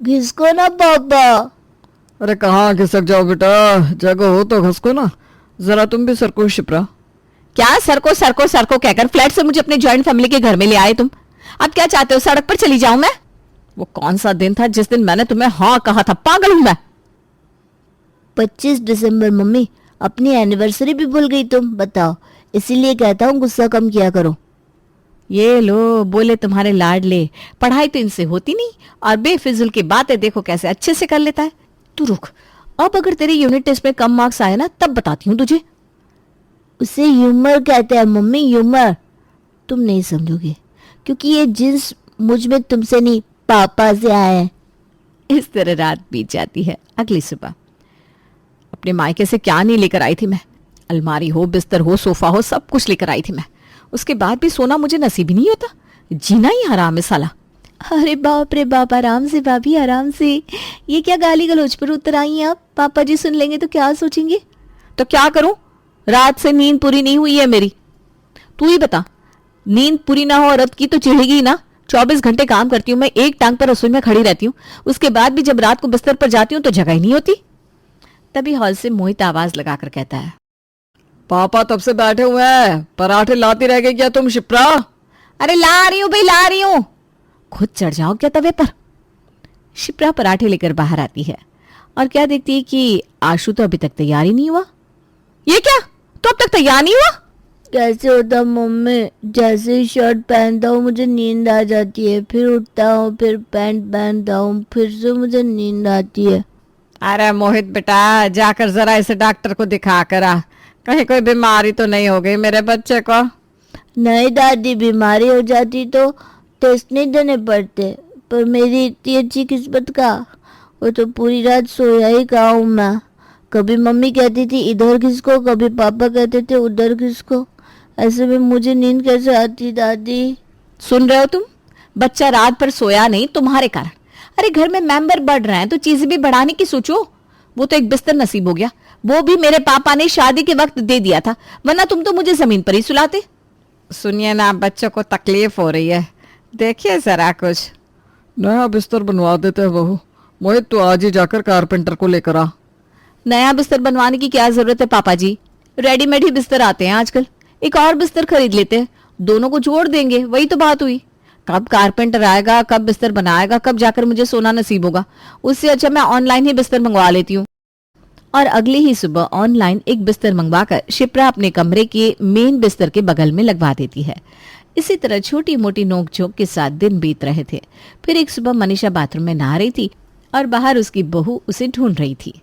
घिसको ना पापा। अरे कहाँ खिसक जाओ बेटा, जगह हो तो घसको ना। जरा तुम भी सरको शिप्रा। क्या सरको सरको सरको कहकर फ्लैट से मुझे अपने ज्वाइंट फैमिली के घर में ले आए तुम? अब क्या चाहते हो, सड़क पर चली जाऊं मैं? वो कौन सा दिन था जिस दिन मैंने तुम्हें हाँ कहा था? पागल हूं मैं? 25 दिसंबर मम्मी, अपनी एनिवर्सरी भी भूल गई तुम, बताओ। इसीलिए कहता हूँ गुस्सा कम किया करो। ये लो बोले तुम्हारे लाडले, पढ़ाई तो इनसे होती नहीं और बेफिजुल की बातें देखो कैसे अच्छे से कर लेता है। तू रुक, अब अगर तेरे यूनिट टेस्ट में कम मार्क्स आए ना तब बताती हूँ तुझे। उसे ह्यूमर कहते हैं मम्मी, ह्यूमर। तुम नहीं समझोगे क्योंकि ये जिन्स मुझ में तुमसे नहीं पापा से आया है। इस तरह रात बीत जाती है। अगली सुबह अपने मायके से क्या नहीं लेकर आई थी मैं? अलमारी हो, बिस्तर हो, सोफा हो, सब कुछ लेकर आई थी मैं। उसके बाद भी सोना मुझे नसीब ही नहीं होता। जीना ही हराम है साला। अरे बाप रे बाप, आराम से भाभी, आराम से। ये क्या गाली गलौज पर उतर आई हैं आप? पापा जी सुन लेंगे तो क्या सोचेंगे? तो क्या करूं? रात से नींद पूरी नहीं हुई है मेरी। तू ही बता, नींद पूरी ना हो औरत की तो चिढ़ेगी ना। 24 घंटे काम करती हूँ मैं, एक टांग पर रसोई में खड़ी रहती हूँ। उसके बाद भी जब रात को बिस्तर पर जाती हूँ तो जगह ही नहीं होती। तभी हॉल से मोहित आवाज लगाकर कहता है, पापा तब से बैठे हुए हैं, पराठे लाती रह गई क्या तुम शिप्रा? अरे ला रही हूं भाई, ला रही हूं। खुद चढ़ जाओ क्या तवे पर? शिप्रा पराठे लेकर बाहर आती है और क्या देखती है कि आशु तो अभी तक तैयार ही नहीं हुआ। ये क्या, तो अब तक तैयार नहीं हुआ? कैसे होता मम्मी, जैसे ही शर्ट पहनता हूँ मुझे नींद आ जाती है, फिर उठता हूँ, फिर पैंट पहनता हूँ, फिर से मुझे नींद आती है। अरे मोहित बेटा, जाकर जरा इसे डॉक्टर को दिखा कर आ, कहीं कोई बीमारी तो नहीं हो गई मेरे बच्चे को। नहीं दादी, बीमारी हो जाती तो टेस्ट नहीं देने पड़ते, पर मेरी इतनी अच्छी किस्मत का, वो तो पूरी रात सोया ही कहा हूँ मैं। कभी मम्मी कहती थी इधर किसको, कभी पापा कहते थे उधर किसको। ऐसे में मुझे नींद कैसे आती दादी? सुन रहे हो तुम? बच्चा रात भर सोया नहीं तुम्हारे कारण। अरे घर में मेंबर बढ़ रहे हैं तो चीजें भी बढ़ाने की सोचो। वो तो एक बिस्तर नसीब हो गया, वो भी मेरे पापा ने शादी के वक्त दे दिया था, वरना तुम तो मुझे जमीन पर ही सुलाते। सुनिए ना, बच्चों को तकलीफ हो रही है, देखिए जरा कुछ। नया बिस्तर बनवा देते हैं बहू। मोहित तो आज ही जाकर कारपेंटर को लेकर आ। नया बिस्तर बनवाने की क्या जरूरत है पापा जी? रेडीमेड ही बिस्तर आते हैं आजकल। एक और बिस्तर खरीद लेते हैं, दोनों को जोड़ देंगे, वही तो बात हुई। कब कारपेंटर आएगा, कब बिस्तर बनाएगा, कब जाकर मुझे सोना नसीब होगा? उससे अच्छा मैं ऑनलाइन ही बिस्तर मंगवा लेती हूँ। और अगली ही सुबह ऑनलाइन एक बिस्तर मंगवाकर शिप्रा अपने कमरे के मेन बिस्तर के बगल में लगवा देती है। इसी तरह छोटी मोटी नोकझोंक के साथ दिन बीत रहे थे। फिर एक सुबह मनीषा बाथरूम में नहा रही थी और बाहर उसकी बहू उसे ढूंढ रही थी।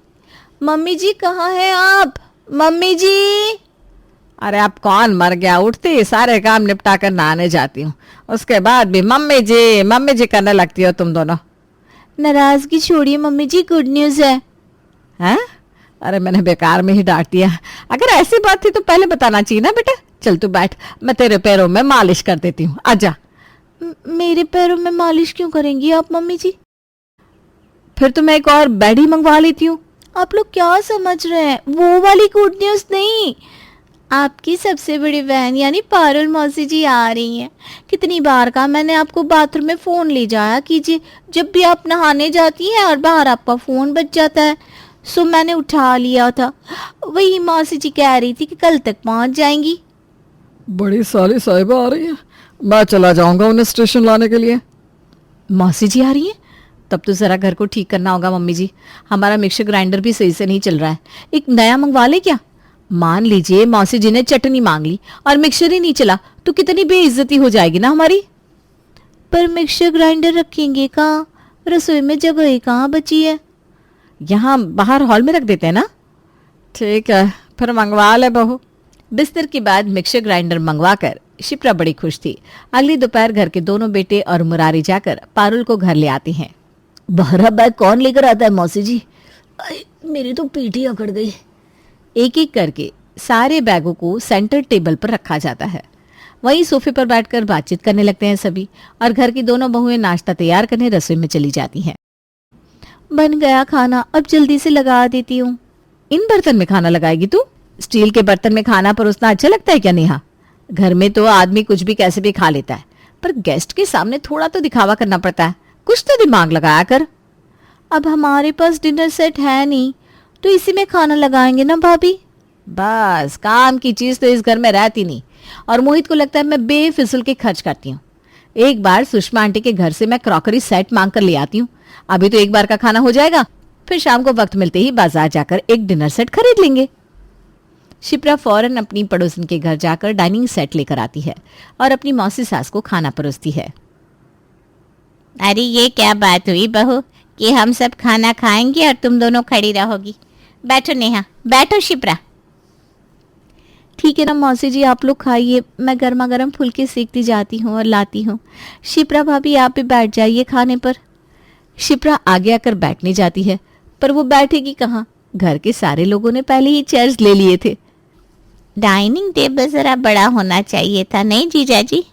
मम्मी जी कहाँ हैं आप? मम्मी जी। अरे अब कौन मर गया, उठते ही सारे काम निपटा कर नहाने जाती हूँ, उसके बाद भी मम्मी जी करने लगती हो तुम दोनों। नाराजगी छोड़िए मम्मी जी, गुड न्यूज है। हैं? अरे मैंने बेकार में ही डांट दिया। अगर ऐसी बात थी तो पहले बताना चाहिए ना बेटा। चल तू बैठ, मैं तेरे पैरों में मालिश कर देती हूँ, आजा। मेरे पैरों में मालिश क्यों करेंगी आप मम्मी जी? फिर तो मैं एक और बेड ही मंगवा लेती हूँ। आप लोग क्या समझ रहे हैं? वो वाली गुड न्यूज नहीं, आपकी सबसे बड़ी बहन यानी पारुल मौसी जी आ रही हैं। कितनी बार का मैंने आपको बाथरूम में फ़ोन ले जाया कीजिए, जब भी आप नहाने जाती हैं और बाहर आपका फ़ोन बज जाता है। सो मैंने उठा लिया था। वही मौसी जी कह रही थी कि कल तक पहुंच जाएंगी। बड़ी साली साहिबा आ रही है, मैं चला जाऊंगा उन्हें स्टेशन लाने के लिए। मौसी जी आ रही हैं? तब तो जरा घर को ठीक करना होगा मम्मी जी। हमारा मिक्सर ग्राइंडर भी सही से नहीं चल रहा है, एक नया मंगवा ले क्या? मान लीजिए मौसी जी ने चटनी मांग ली और मिक्सर ही नहीं चला तो कितनी बेइज्जती हो जाएगी ना हमारी। पर मिक्सर ग्राइंडर रखेंगे कहाँ? रसोई में जगह ही कहाँ बची है? यहाँ बाहर हॉल में रख देते हैं ना। ठीक है, फिर मंगवा ले बहू। बिस्तर के बाद मिक्सर ग्राइंडर मंगवाकर शिप्रा बड़ी खुश थी। अगली दोपहर घर के दोनों बेटे और मुरारी जाकर पारुल को घर ले आते हैं। बहरा बैग कौन लेकर आता है मौसी जी? मेरी तो पीठ ही अकड़ गई। एक एक करके सारे बैगों को सेंटर टेबल पर रखा जाता है। वहीं सोफे पर बैठकर बातचीत करने लगते हैं सभी और घर की दोनों बहुएं नाश्ता तैयार करने रसोई में चली जाती हैं। बन गया खाना, अब जल्दी से लगा देती हूँ। इन बर्तन में खाना लगाएगी तू? स्टील के बर्तन में खाना परोसना अच्छा लगता है क्या नेहा? घर में तो आदमी कुछ भी कैसे भी खा लेता है, पर गेस्ट के सामने थोड़ा तो दिखावा करना पड़ता है। कुछ तो दिमाग लगाया कर। अब हमारे पास डिनर सेट है नहीं, तो इसी में खाना लगाएंगे ना भाभी। बस काम की चीज तो इस घर में रहती नहीं, और मोहित को लगता है मैं बेफिजूल के खर्च करती हूँ। एक बार सुषमा आंटी के घर से मैं क्रॉकरी सेट मांग कर ले आती हूँ। अभी तो एक बार का खाना हो जाएगा, फिर शाम को वक्त मिलते ही बाजार जाकर एक डिनर सेट खरीद लेंगे। शिप्रा फौरन अपनी पड़ोसन के घर जाकर डाइनिंग सेट लेकर आती है और अपनी मौसी सास को खाना परोसती है। अरे ये क्या बात हुई बहू कि हम सब खाना खाएंगे और तुम दोनों खड़ी रहोगी। बैठो नेहा, बैठो शिप्रा। ठीक है ना मौसी जी, आप लोग खाइए, मैं गर्मा गर्म फुलके सेकती जाती हूँ और लाती हूँ। शिप्रा भाभी आप भी बैठ जाइए खाने पर। शिप्रा आगे आकर बैठने जाती है, पर वो बैठेगी कहाँ? घर के सारे लोगों ने पहले ही चेयर्स ले लिए थे। डाइनिंग टेबल जरा बड़ा होना चाहिए था, नहीं जीजा जी?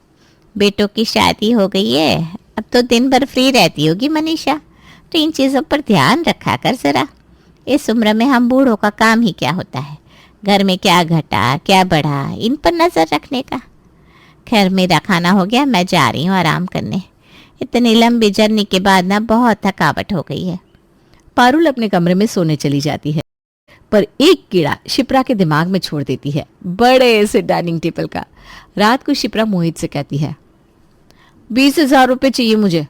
बेटों की शादी हो गई है, अब तो दिन भर फ्री रहती होगी मनीषा, तो इन चीज़ों पर ध्यान रखा कर जरा। इस उम्र में हम बूढ़ों का काम ही क्या होता है, घर में क्या घटा क्या बढ़ा इन पर नज़र रखने का। खैर मेरा खाना हो गया, मैं जा रही हूँ आराम करने। इतनी लंबी जर्नी के बाद ना बहुत थकावट हो गई है। पारुल अपने कमरे में सोने चली जाती है, पर एक कीड़ा शिप्रा के दिमाग में छोड़ देती है, बड़े से डाइनिंग टेबल का। रात को शिप्रा मोहित से कहती है, 20,000 रुपये चाहिए मुझे।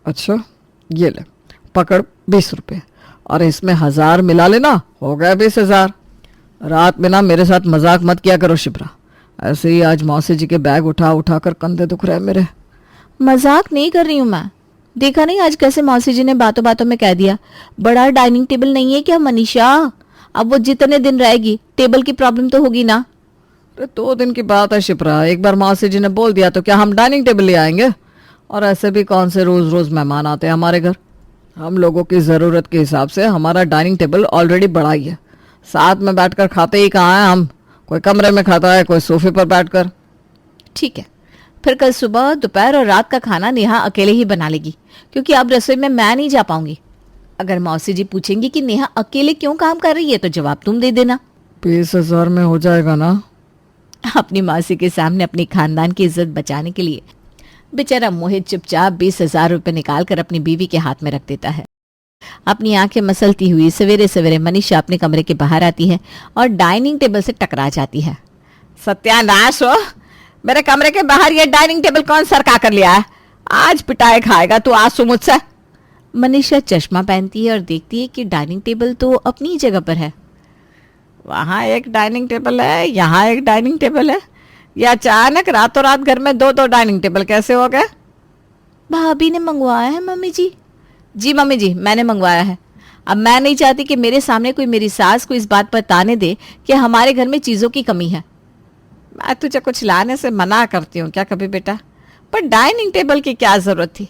अच्छा ये ले पकड़ 20 रुपये, और इसमें 1000 मिला लेना, हो गया 20,000। रात में ना मेरे साथ मजाक मत किया करो शिप्रा, ऐसे ही आज मौसी जी के बैग उठा उठा कर कंधे दुख रहे मेरे। मजाक नहीं कर रही हूँ मैं, देखा नहीं आज कैसे मौसी जी ने बातों बातों में कह दिया, बड़ा डाइनिंग टेबल नहीं है क्या मनीषा? अब वो जितने दिन रहेगी टेबल की प्रॉब्लम तो होगी ना। अरे 2 दिन की बात है शिप्रा, एक बार मौसी जी ने बोल दिया तो क्या हम डाइनिंग टेबल ले आएंगे? और ऐसे भी कौन से रोज रोज मेहमान आते हैं हमारे घर। हम लोगों की ज़रूरत के हिसाब से हमारा डाइनिंग टेबल ऑलरेडी बड़ा ही है, साथ में बैठकर खाते ही कहाँ हैं हम, कोई कमरे में खाता है कोई सोफे पर बैठकर। ठीक है, फिर कल सुबह दोपहर और रात का खाना नेहा अकेले ही बना लेगी, क्योंकि अब रसोई में मैं नहीं जा पाऊंगी। अगर मौसी जी पूछेंगी कि नेहा अकेले क्यों काम कर रही है तो जवाब तुम दे देना। 20,000 में हो जाएगा ना? अपनी मौसी के सामने अपनी खानदान की इज्जत बचाने के लिए बेचारा मोहित चुपचाप 20,000 रुपये निकाल कर अपनी बीवी के हाथ में रख देता है। अपनी आंखें मसलती हुई सवेरे सवेरे मनीषा अपने कमरे के बाहर आती है और डाइनिंग टेबल से टकरा जाती है। सत्यानाश हो, मेरे कमरे के बाहर ये डाइनिंग टेबल कौन सरका कर लिया है? आज पिटाई खाएगा तू आज सु मुझसे। मनीषा चश्मा पहनती है और देखती है कि डाइनिंग टेबल तो अपनी जगह पर है। वहाँ एक डाइनिंग टेबल है, यहाँ एक डाइनिंग टेबल है, या अचानक रातों रात घर में 2-2 डाइनिंग टेबल कैसे हो गए? भाभी ने मंगवाया है मम्मी जी। जी मम्मी जी, मैंने मंगवाया है। अब मैं नहीं चाहती कि मेरे सामने कोई मेरी सास को इस बात पर ताने दे कि हमारे घर में चीज़ों की कमी है। मैं तुझे कुछ लाने से मना करती हूँ क्या कभी बेटा, पर डाइनिंग टेबल की क्या ज़रूरत थी?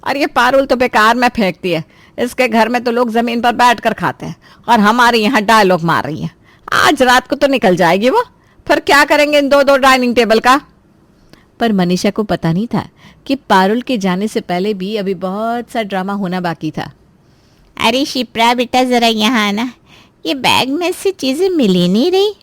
और ये पारुल तो बेकार में फेंकती है, इसके घर में तो लोग ज़मीन पर बैठ कर खाते हैं और हमारे यहाँ डायलॉग मार रही है। आज रात को तो निकल जाएगी वो, फिर क्या करेंगे इन 2-2 डाइनिंग टेबल का? पर मनीषा को पता नहीं था कि पारुल के जाने से पहले भी अभी बहुत सा ड्रामा होना बाकी था। अरे शिप्रा बेटा जरा यहाँ आना, ये बैग में से चीज़ें मिल ही नहीं रही।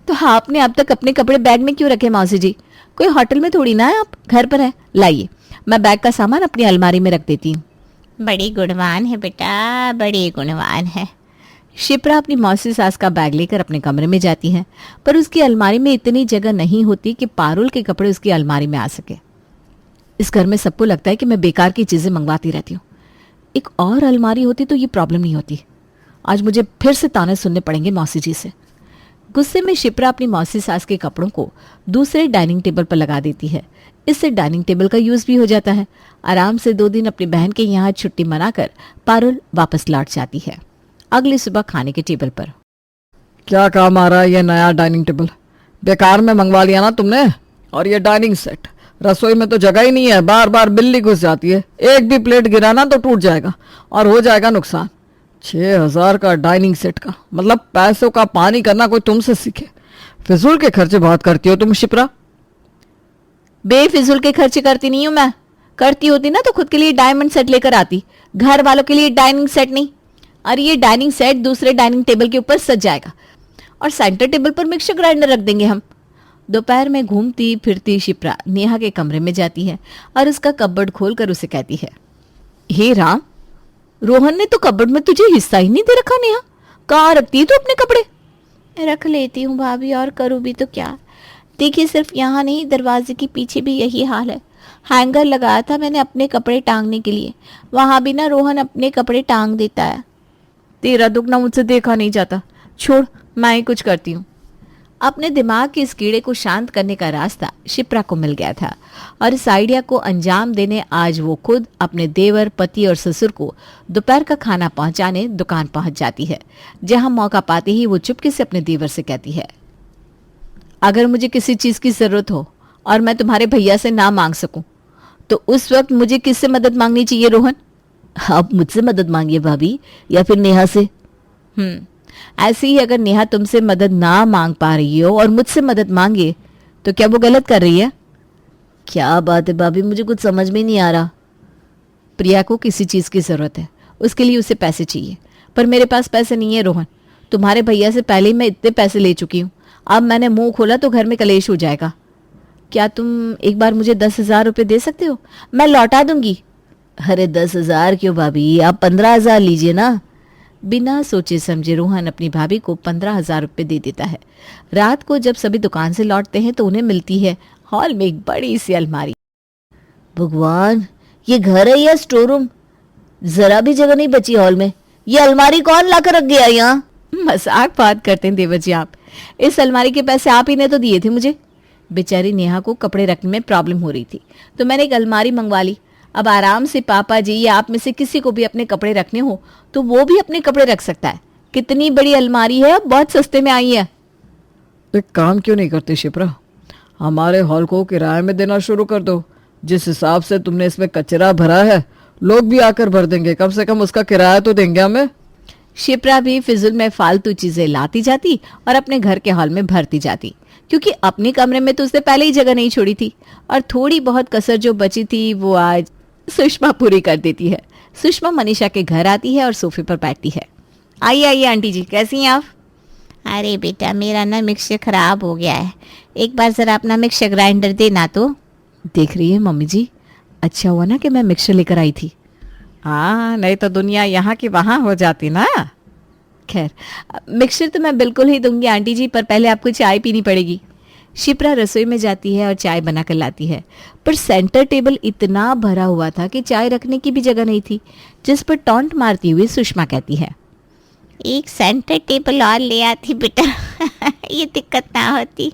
तो आपने अब तक अपने कपड़े बैग में क्यों रखे मौसी जी? कोई होटल में थोड़ी ना है, आप घर पर है। लाइए, मैं बैग का सामान अपनी अलमारी में रख देती हूँ। बड़ी गुणवान है बेटा, बड़ी गुणवान है। शिप्रा अपनी मौसी सास का बैग लेकर अपने कमरे में जाती है, पर उसकी अलमारी में इतनी जगह नहीं होती कि पारुल के कपड़े उसकी अलमारी में आ सके। इस घर में सबको लगता है कि मैं बेकार की चीजें मंगवाती रहती हूँ। एक और अलमारी होती तो ये प्रॉब्लम नहीं होती। आज मुझे फिर से ताने सुनने पड़ेंगे मौसी जी से। गुस्से में शिप्रा अपनी मौसी सास के कपड़ों को दूसरे डाइनिंग टेबल पर लगा देती है। इससे डाइनिंग टेबल का यूज भी हो जाता है। आराम से 2 दिन अपनी बहन के यहाँ छुट्टी मनाकर पारुल वापस लौट जाती है। अगली सुबह खाने के टेबल पर क्या काम आ रहा है ये नया डाइनिंग टेबल? बेकार में मंगवा लिया ना तुमने। और ये डाइनिंग सेट, रसोई में तो जगह ही नहीं है, बार बार बिल्ली घुस जाती है, एक भी प्लेट गिराना तो टूट जाएगा और हो जाएगा नुकसान। 6,000 का डाइनिंग सेट का मतलब पैसों का पानी करना कोई तुमसे सीखे। फिजूल के खर्चे बहुत करती हो तुम शिप्रा। बेफिजूल के खर्चे करती नहीं हूं मैं। करती होती ना तो खुद के लिए डायमंड सेट लेकर आती, घर वालों के लिए डाइनिंग सेट नहीं। और ये डाइनिंग सेट दूसरे डाइनिंग टेबल के ऊपर सज जाएगा और सेंटर टेबल पर मिक्सर ग्राइंडर रख देंगे हम। दोपहर में घूमती फिरती शिप्रा नेहा के कमरे में जाती है और उसका कपबोर्ड खोलकर उसे कहती है, हे राम, रोहन ने तो कबर्ड में तुझे हिस्सा ही नहीं दे रखा नेहा। कहाँ रखती है तू अपने कपड़े? रख लेती हूँ भाभी, और करूँ भी तो क्या। देखिए सिर्फ यहाँ नहीं, दरवाजे के पीछे भी यही हाल है। हैंगर लगाया था मैंने अपने कपड़े टांगने के लिए, वहाँ भी ना रोहन अपने कपड़े टांग देता है। तेरा दुख ना मुझसे देखा नहीं जाता, छोड़ मैं ही कुछ करती हूँ। अपने दिमाग के इस कीड़े को शांत करने का रास्ता शिप्रा को मिल गया था और इस आइडिया को अंजाम देने आज वो खुद अपने देवर, पति और ससुर को दोपहर का खाना पहुंचाने दुकान पहुंच जाती है, जहां मौका पाते ही वो चुपके से अपने देवर से कहती है, अगर मुझे किसी चीज की जरूरत हो और मैं तुम्हारे भैया से ना मांग सकूं तो उस वक्त मुझे किससे मदद मांगनी चाहिए रोहन? आप मुझसे मदद मांगिए भाभी, या फिर नेहा से। ऐसे ही अगर नेहा तुमसे मदद ना मांग पा रही हो और मुझसे मदद मांगे तो क्या वो गलत कर रही है? क्या बात है भाभी, मुझे कुछ समझ में नहीं आ रहा। प्रिया को किसी चीज की जरूरत है, उसके लिए उसे पैसे चाहिए, पर मेरे पास पैसे नहीं है रोहन। तुम्हारे भैया से पहले ही मैं इतने पैसे ले चुकी हूँ, अब मैंने मुंह खोला तो घर में कलेश हो जाएगा। क्या तुम एक बार मुझे 10,000 रुपये दे सकते हो? मैं लौटा दूंगी। अरे 10,000 क्यों भाभी, आप 15,000 लीजिए ना। बिना सोचे समझे रोहन अपनी भाभी को 15,000 रुपये दे देता है। रात को जब सभी दुकान से लौटते हैं तो उन्हें मिलती है हॉल में एक बड़ी सी अलमारी। भगवान, ये घर है या स्टोर रूम? जरा भी जगह नहीं बची हॉल में। ये अलमारी कौन लाकर रख गया यहाँ? मजाक बात करते हैं देवर जी आप। इस अलमारी के पैसे आप ही ने तो दिए थे मुझे। बेचारी नेहा को कपड़े रखने में प्रॉब्लम हो रही थी तो मैंने एक अलमारी मंगवा ली। अब आराम से पापा जी या आप में से किसी को भी अपने कपड़े रखने हो तो वो भी अपने कपड़े रख सकता है। कितनी बड़ी अलमारी है, बहुत सस्ते में आई है। एक काम क्यों नहीं करती शिप्रा, हमारे हॉल को किराए में देना शुरू कर दो। जिस हिसाब से तुमने इसमें कचरा भरा है लोग भी आकर भर देंगे, कम से कम उसका किराया तो देंगे हमें। शिप्रा भी फिजुल में फालतू चीजें लाती जाती और अपने घर के हॉल में भरती जाती, क्योंकि अपने कमरे में तो उसने पहले ही जगह नहीं छोड़ी थी और थोड़ी बहुत कसर जो बची थी वो आज सुषमा पूरी कर देती है। सुषमा मनीषा के घर आती है और सोफे पर बैठती है। आइए आइए आंटी जी, कैसी हैं आप? अरे बेटा, मेरा ना मिक्सर खराब हो गया है, एक बार जरा अपना मिक्सर ग्राइंडर देना तो। देख रही है मम्मी जी, अच्छा हुआ ना कि मैं मिक्सर लेकर आई थी। हाँ, नहीं तो दुनिया यहाँ की वहाँ हो जाती ना। खैर, मिक्सर तो मैं बिल्कुल ही दूंगी आंटी जी, पर पहले आपको चाय पीनी पड़ेगी। शिप्रा रसोई में जाती है और चाय बनाकर लाती है, पर सेंटर टेबल इतना भरा हुआ था कि चाय रखने की भी जगह नहीं थी, जिस पर टॉन्ट मारती हुई सुषमा कहती है, एक सेंटर टेबल और ले आती बेटा ये दिक्कत ना होती।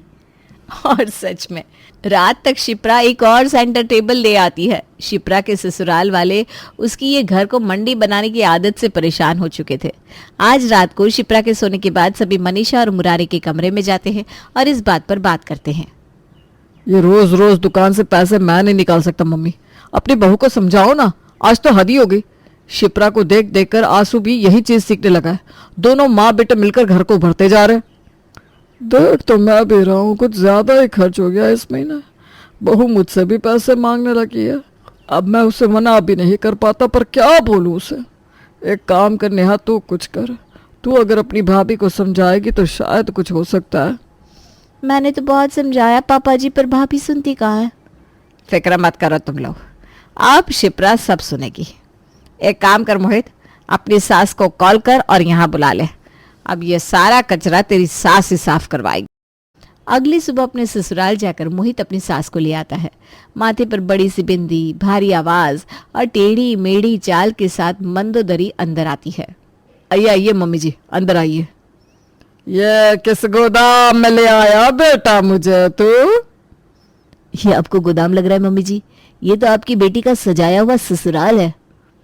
और सच में रात तक शिप्रा एक और सेंटर टेबल ले आती है। शिप्रा के ससुराल वाले उसकी ये घर को मंडी बनाने की आदत से परेशान हो चुके थे। आज रात को शिप्रा के सोने के बाद सभी मनीषा और मुरारी के कमरे में जाते हैं और इस बात पर बात करते हैं। ये रोज रोज दुकान से पैसे मैं नहीं निकाल सकता मम्मी, अपनी बहू को समझाओ ना, आज तो हद ही हो गई। शिप्रा को देख देख कर आंसू भी यही चीज सीखने लगा है। दोनों माँ बेटे मिलकर घर को भरते जा रहे हैं। देख तो मैं भी रहा हूँ, कुछ ज्यादा ही खर्च हो गया इस महीने। बहू मुझसे भी पैसे मांगने लगी है, अब मैं उसे मना भी नहीं कर पाता, पर क्या बोलूँ उसे। एक काम कर नेहा, तू कुछ कर, तू अगर अपनी भाभी को समझाएगी तो शायद कुछ हो सकता है। मैंने तो बहुत समझाया पापा जी, पर भाभी सुनती कहाँ है। फिक्र मत करो तुम लोग, अब शिप्रा सब सुनेगी। एक काम कर मोहित, अपनी सास को कॉल कर और यहाँ बुला ले। अब ये सारा कचरा तेरी सास ही साफ करवाएगी। अगली सुबह अपने ससुराल जाकर मोहित अपनी सास को ले आता है। माथे पर बड़ी सी बिंदी, भारी आवाज और टेढ़ी मेढ़ी चाल के साथ मंदोदरी अंदर आती है। आइए आइए मम्मी जी, अंदर आइए। ये किस गोदाम में ले आया बेटा मुझे तू? ये आपको गोदाम लग रहा है मम्मी जी? ये तो आपकी बेटी का सजाया हुआ ससुराल है।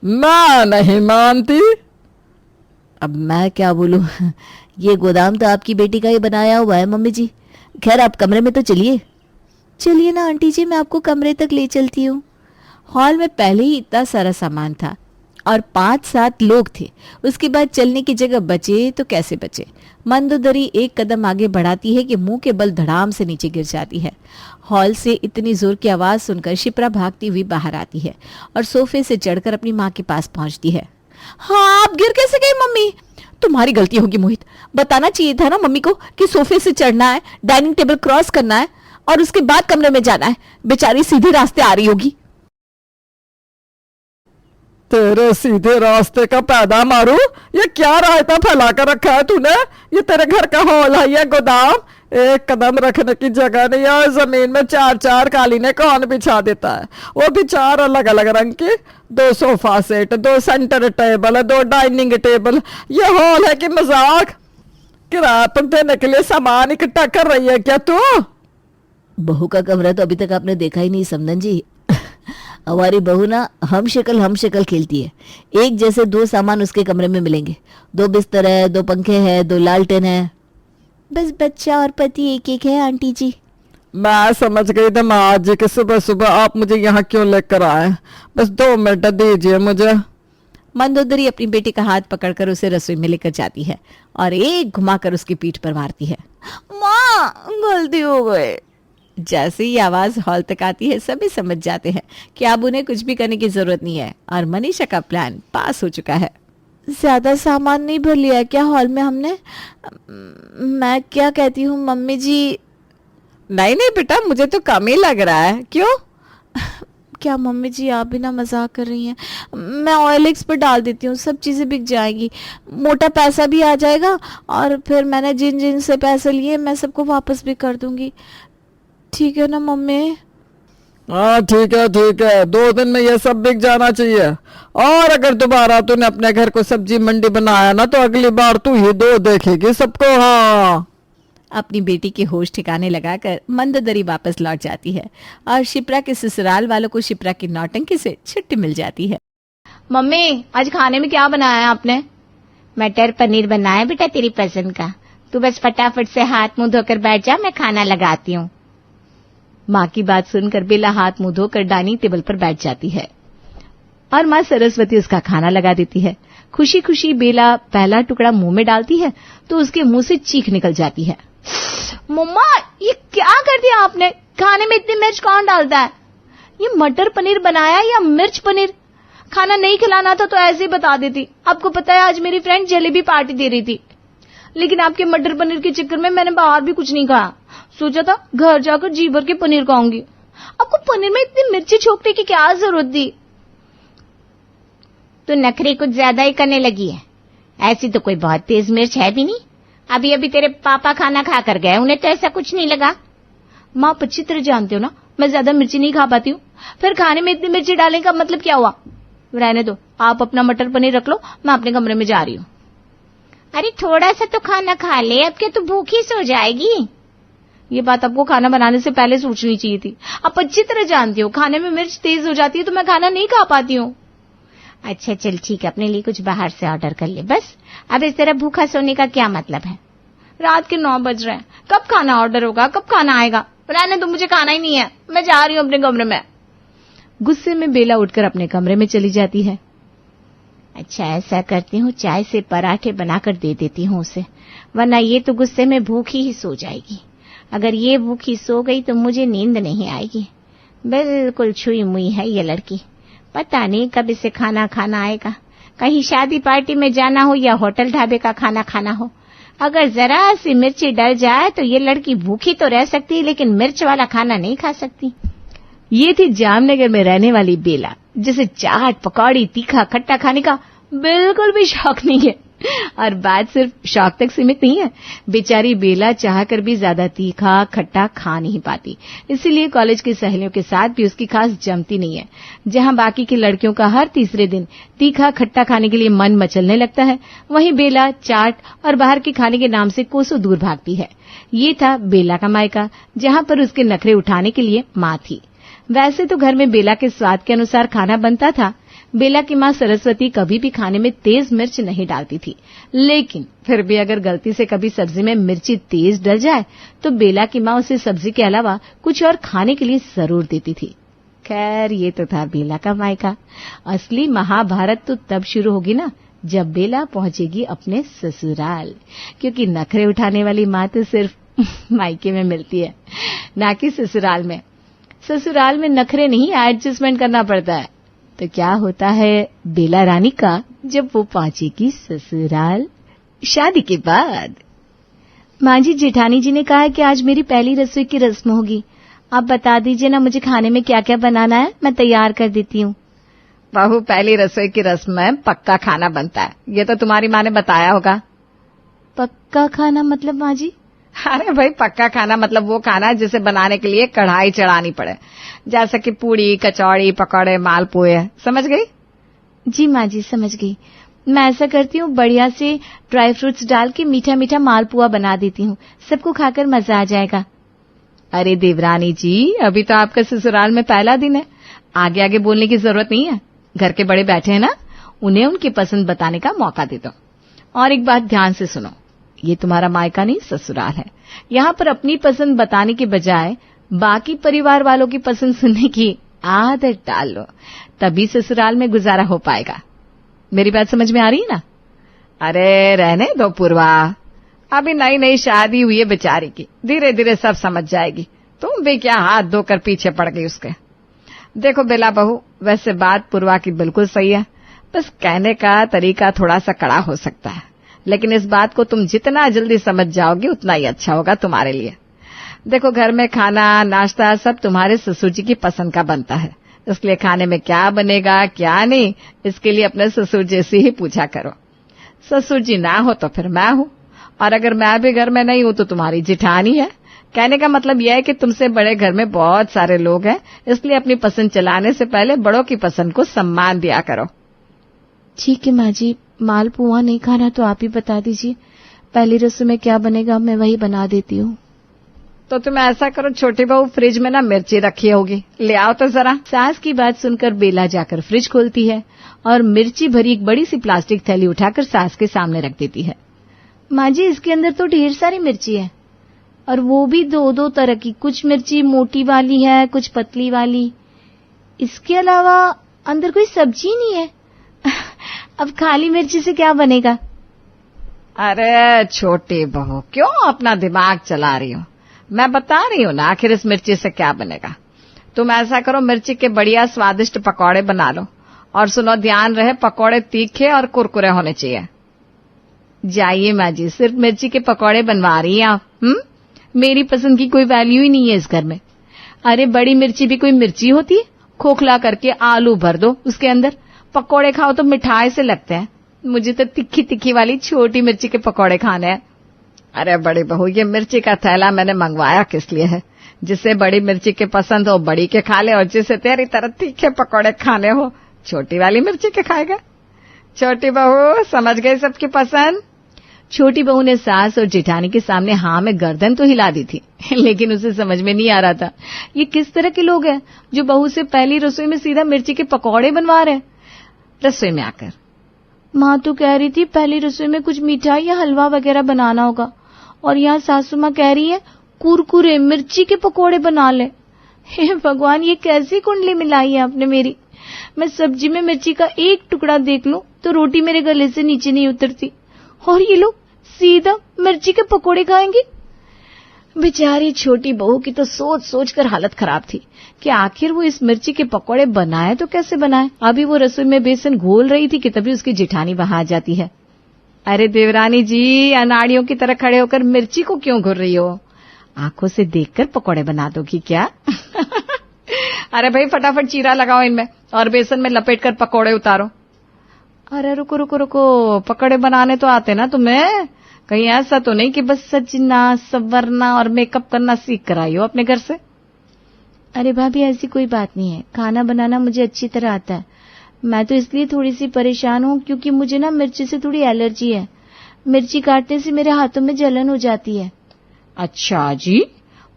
मैं नहीं मानती। अब मैं क्या बोलूं ये गोदाम तो आपकी बेटी का ही बनाया हुआ है मम्मी जी। खैर आप कमरे में तो चलिए। चलिए ना आंटी जी, मैं आपको कमरे तक ले चलती हूँ। हॉल में पहले ही इतना सारा सामान था और 5-7 लोग थे, उसके बाद चलने की जगह बचे तो कैसे बचे। मंदोदरी एक कदम आगे बढ़ाती है कि मुंह के बल धड़ाम से नीचे गिर जाती है। हॉल से इतनी जोर की आवाज सुनकर शिप्रा भागती हुई बाहर आती है और सोफे से चढ़कर अपनी माँ के पास पहुंचती है। हाँ, आप गिर कैसे गई मम्मी? तुम्हारी गलती होगी मोहित, बताना चाहिए था ना मम्मी को कि सोफे से चढ़ना है, डाइनिंग टेबल क्रॉस करना है और उसके बाद कमरे में जाना है। बेचारी सीधे रास्ते आ रही होगी। तेरे सीधे रास्ते का पैदा मारू, ये क्या रायता फैला कर रखा है तूने? ये तेरे घर का हॉल है या गोदाम? एक कदम रखने की जगह नहीं है। जमीन में 4-4 कालीने कौन बिछा देता है? वो भी 4 अलग अलग रंग की। 2 sofa set, 2 centre table, 2 dining table. ये हॉल है कि मजाक? किराए पर देने के लिए सामान इकट्ठा कर रही है क्या तू? बहू का कमरा तो अभी तक आपने देखा ही नहीं समधन जी। हमारी बहू ना हम शक्ल खेलती है। एक जैसे 2 सामान उसके कमरे में मिलेंगे। 2 बिस्तर है, 2 पंखे हैं, 2 लालटेन है। बस बच्चा और पति एक एक है आंटी जी। मैं समझ गई दामाद जी कि सुबह सुबह आप मुझे यहाँ क्यों लेकर आए। बस 2 मिनट दीजिए मुझे। मंदोदरी अपनी बेटी का हाथ पकड़कर उसे रसोई में लेकर जाती है और एक घुमाकर उसकी पीठ पर मारती है। माँ, गलती हो गई। जैसे ही आवाज हॉल तक आती है सभी समझ जाते हैं कि अब उन्हें कुछ भी करने की जरूरत नहीं है और मनीषा का प्लान पास हो चुका है। ज्यादा सामान नहीं भर लिया क्या हॉल में हमने? मैं क्या कहती हूँ मम्मी जी। नहीं नहीं बेटा, मुझे तो कम ही लग रहा है। क्यों? क्या मम्मी जी आप भी ना मजाक कर रही हैं? मैं OLX पर डाल देती हूँ, सब चीज़ें बिक जाएंगी, मोटा पैसा भी आ जाएगा और फिर मैंने जिन जिन से पैसे लिए मैं सबको वापस भी कर दूंगी। ठीक है ना मम्मी? हाँ ठीक है 2 दिन में ये सब बिक जाना चाहिए। और अगर दोबारा तूने अपने घर को सब्जी मंडी बनाया ना तो अगली बार तू ही 2 देखेगी सबको। हाँ। अपनी बेटी के होश ठिकाने लगाकर मंदोदरी वापस लौट जाती है और शिप्रा के ससुराल वालों को शिप्रा की नौटंकी से छुट्टी मिल जाती है। मम्मी आज खाने में क्या बनाया है आपने? मटर पनीर बनाया बेटा तेरी पसंद का। तू बस फटाफट से हाथ मुंह धोकर बैठ जा, मैं खाना लगाती हूँ। माँ की बात सुनकर बेला हाथ मुंह धोकर डाइनिंग टेबल पर बैठ जाती है और माँ सरस्वती उसका खाना लगा देती है। खुशी खुशी बेला पहला टुकड़ा मुंह में डालती है तो उसके मुंह से चीख निकल जाती है। मम्मा ये क्या कर दिया आपने? खाने में इतनी मिर्च कौन डालता है? ये मटर पनीर बनाया या मिर्च पनीर? खाना नहीं खिलाना था तो ऐसे ही बता देती। आपको पता है आज मेरी फ्रेंड जलेबी पार्टी दे रही थी, लेकिन आपके मटर पनीर के चक्कर में मैंने बाहर भी कुछ नहीं खाया। सोचा था घर जाकर जी भर के पनीर खाऊंगी। आपको पनीर में इतनी मिर्ची छोकने की क्या जरूरत थी? तो नखरे कुछ ज्यादा ही करने लगी है। ऐसी तो कोई बहुत तेज मिर्च है भी नहीं। अभी अभी तेरे पापा खाना खा कर गए, उन्हें तो ऐसा कुछ नहीं लगा। माँ आप अच्छी तरह जानते हो ना मैं ज्यादा मिर्ची नहीं खा पाती हूँ। फिर खाने में इतनी मिर्ची डालने का मतलब क्या हुआ? रहने दो, आप अपना मटर पनीर रख लो, मैं अपने कमरे में जा रही हूँ। अरे थोड़ा सा तो खाना खा ले, अब क्या तू भूखी सो जाएगी? ये बात आपको खाना बनाने से पहले सोचनी चाहिए थी। आप अच्छी तरह जानती हो खाने में मिर्च तेज हो जाती है तो मैं खाना नहीं खा पाती हूँ। अच्छा चल ठीक है, अपने लिए कुछ बाहर से ऑर्डर कर ले बस। अब इस तरह भूखा सोने का क्या मतलब है? रात के 9 बज रहे हैं, कब खाना ऑर्डर होगा, कब खाना आएगा? रहने दो, मुझे खाना ही नहीं है, मैं जा रही हूँ अपने कमरे में। गुस्से में बेला उठकर अपने कमरे में चली जाती है। अच्छा ऐसा करती हूँ, चाय से पराठे बनाकर दे देती हूँ उसे, वरना ये तो गुस्से में भूखी ही सो जाएगी। अगर ये भूखी सो गई तो मुझे नींद नहीं आएगी। बिल्कुल छुई मुई है ये लड़की, पता नहीं कब इसे खाना खाना आएगा। कहीं शादी पार्टी में जाना हो या होटल ढाबे का खाना खाना हो, अगर जरा सी मिर्ची डल जाए तो ये लड़की भूखी तो रह सकती है लेकिन मिर्च वाला खाना नहीं खा सकती। ये थी जामनगर में रहने वाली बेला, जिसे चाट पकौड़ी तीखा खट्टा खाने का बिल्कुल भी शौक नहीं है। और बात सिर्फ शौक तक सीमित नहीं है, बेचारी बेला चाहकर भी ज्यादा तीखा खट्टा खा नहीं पाती, इसीलिए कॉलेज की सहेलियों के साथ भी उसकी खास जमती नहीं है। जहां बाकी की लड़कियों का हर तीसरे दिन तीखा खट्टा खाने के लिए मन मचलने लगता है, वहीं बेला चाट और बाहर के खाने के नाम से कोसों दूर भागती है। ये था बेला का मायका, जहां पर उसके नखरे उठाने के लिए माँ थी। वैसे तो घर में बेला के स्वाद के अनुसार खाना बनता था। बेला की माँ सरस्वती कभी भी खाने में तेज मिर्च नहीं डालती थी, लेकिन फिर भी अगर गलती से कभी सब्जी में मिर्ची तेज डल जाए तो बेला की माँ उसे सब्जी के अलावा कुछ और खाने के लिए जरूर देती थी। खैर ये तो था बेला का मायका। असली महाभारत तो तब शुरू होगी ना जब बेला पहुंचेगी अपने ससुराल, क्योंकि नखरे उठाने वाली माँ तो सिर्फ मायके में मिलती है, ना कि ससुराल में। ससुराल में नखरे नहीं एडजस्टमेंट करना पड़ता है। तो क्या होता है बेला रानी का जब वो पहुंचेगी ससुराल शादी के बाद? माँ जी, जेठानी जी ने कहा है कि आज मेरी पहली रसोई की रस्म होगी। आप बता दीजिए ना मुझे खाने में क्या क्या बनाना है, मैं तैयार कर देती हूँ। बहू, पहली रसोई की रस्म में पक्का खाना बनता है, ये तो तुम्हारी माँ ने बताया होगा। पक्का खाना मतलब माँ जी? अरे भाई, पक्का खाना मतलब वो खाना जिसे बनाने के लिए कढ़ाई चढ़ानी पड़े, जैसे कि पूड़ी, कचौड़ी, पकौड़े, मालपुए। समझ गई? जी माँ जी, समझ गई। मैं ऐसा करती हूँ, बढ़िया से ड्राई फ्रूट्स डाल के मीठा मीठा मालपुआ बना देती हूँ, सबको खाकर मजा आ जाएगा। अरे देवरानी जी, अभी तो आपका ससुराल में पहला दिन है, आगे आगे बोलने की जरूरत नहीं है। घर के बड़े बैठे हैं ना, उन्हें उनकी पसंद बताने का मौका दे दो। और एक बात ध्यान से सुनो, ये तुम्हारा मायका नहीं ससुराल है। यहाँ पर अपनी पसंद बताने के बजाय बाकी परिवार वालों की पसंद सुनने की आदत डाल लो, तभी ससुराल में गुजारा हो पाएगा। मेरी बात समझ में आ रही है ना? अरे रहने दो पूर्वा, अभी नई नई शादी हुई है बेचारी की, धीरे धीरे सब समझ जाएगी। तुम भी क्या हाथ धोकर पीछे पड़ गई उसके। देखो बेला बहू, वैसे बात पूर्वा की बिल्कुल सही है, बस कहने का तरीका थोड़ा सा कड़ा हो सकता है, लेकिन इस बात को तुम जितना जल्दी समझ जाओगी उतना ही अच्छा होगा तुम्हारे लिए। देखो, घर में खाना नाश्ता सब तुम्हारे ससुर जी की पसंद का बनता है, इसलिए खाने में क्या बनेगा क्या नहीं, इसके लिए अपने ससुर जी से ही पूछा करो। ससुर जी ना हो तो फिर मैं हूँ, और अगर मैं भी घर में नहीं हूँ तो तुम्हारी जिठानी है। कहने का मतलब यह है कि तुमसे बड़े घर में बहुत सारे लोग हैं, इसलिए अपनी पसंद चलाने से पहले बड़ों की पसंद को सम्मान दिया करो। ठीक है माँ जी, मालपुआ नहीं खाना तो आप ही बता दीजिए, पहली रसोई में क्या बनेगा मैं वही बना देती हूँ। तो तुम ऐसा करो छोटी बहू, फ्रिज में ना मिर्ची रखी होगी, ले आओ तो जरा। सास की बात सुनकर बेला जाकर फ्रिज खोलती है और मिर्ची भरी एक बड़ी सी प्लास्टिक थैली उठाकर सास के सामने रख देती है। माँ जी, इसके अंदर तो ढेर सारी मिर्ची है, और वो भी दो दो तरह की, कुछ मिर्ची मोटी वाली है, कुछ पतली वाली। इसके अलावा अंदर कोई सब्जी नहीं है। अब खाली मिर्ची से क्या बनेगा? अरे छोटी बहू, क्यों अपना दिमाग चला रही हो? मैं बता रही हूँ ना, आखिर इस मिर्ची से क्या बनेगा। तुम ऐसा करो, मिर्ची के बढ़िया स्वादिष्ट पकौड़े बना लो, और सुनो, ध्यान रहे पकौड़े तीखे और कुरकुरे होने चाहिए। जाइए माँ जी, सिर्फ मिर्ची के पकौड़े बनवा रही हैं आप। मेरी पसंद की कोई वैल्यू ही नहीं है इस घर में। अरे बड़ी मिर्ची भी कोई मिर्ची होती है? खोखला करके आलू भर दो उसके अंदर, पकौड़े खाओ तो मिठाई से लगते हैं। मुझे तो तिखी तिखी वाली छोटी मिर्ची के पकौड़े खाने हैं। अरे बड़ी बहू, ये मिर्ची का थैला मैंने मंगवाया किस लिए है? जिसे बड़ी मिर्ची के पसंद हो बड़ी के खा ले, और जिसे तेरी तरह तीखे पकौड़े खाने हो छोटी वाली मिर्ची के खाएगा। छोटी बहू, समझ गई सबकी पसंद? छोटी बहू ने सास और जेठानी के सामने हाँ में गर्दन तो हिला दी थी, लेकिन उसे समझ में नहीं आ रहा था ये किस तरह के लोग हैं जो बहू से पहली रसोई में सीधा मिर्ची के पकौड़े बनवा रहे हैं। रसोई में आकर माँ तो कह रही थी पहली रसोई में कुछ मिठाई या हलवा वगैरह बनाना होगा, और यहाँ सासू माँ कह रही है कुरकुरे मिर्ची के पकौड़े बना ले। हे भगवान, ये कैसी कुंडली मिलाई है आपने मेरी। मैं सब्जी में मिर्ची का एक टुकड़ा देख लूं तो रोटी मेरे गले से नीचे नहीं उतरती, और ये लोग सीधा मिर्ची के पकोड़े खाएंगे। बेचारी छोटी बहू की तो सोच सोच कर हालत खराब थी कि आखिर वो इस मिर्ची के पकोड़े बनाए तो कैसे बनाए। अभी वो रसोई में बेसन घोल रही थी कि तभी उसकी जेठानी वहां आ जाती है। अरे देवरानी जी, अनाड़ियों की तरह खड़े होकर मिर्ची को क्यों घुर रही हो? आंखों से देखकर पकोड़े बना दोगी क्या? अरे भाई, फटाफट चीरा लगाओ इनमें और बेसन में लपेट कर पकोड़े उतारो। अरे रुको रुको रुको, पकोड़े बनाने तो आते ना तुम्हें? कहीं ऐसा तो नहीं कि बस सजना संवरना और मेकअप करना सीख कर आई हो अपने घर से? अरे भाभी, ऐसी कोई बात नहीं है, खाना बनाना मुझे अच्छी तरह आता है। मैं तो इसलिए थोड़ी सी परेशान हूँ क्योंकि मुझे ना मिर्ची से थोड़ी एलर्जी है। मिर्ची काटने से मेरे हाथों में जलन हो जाती है। अच्छा जी,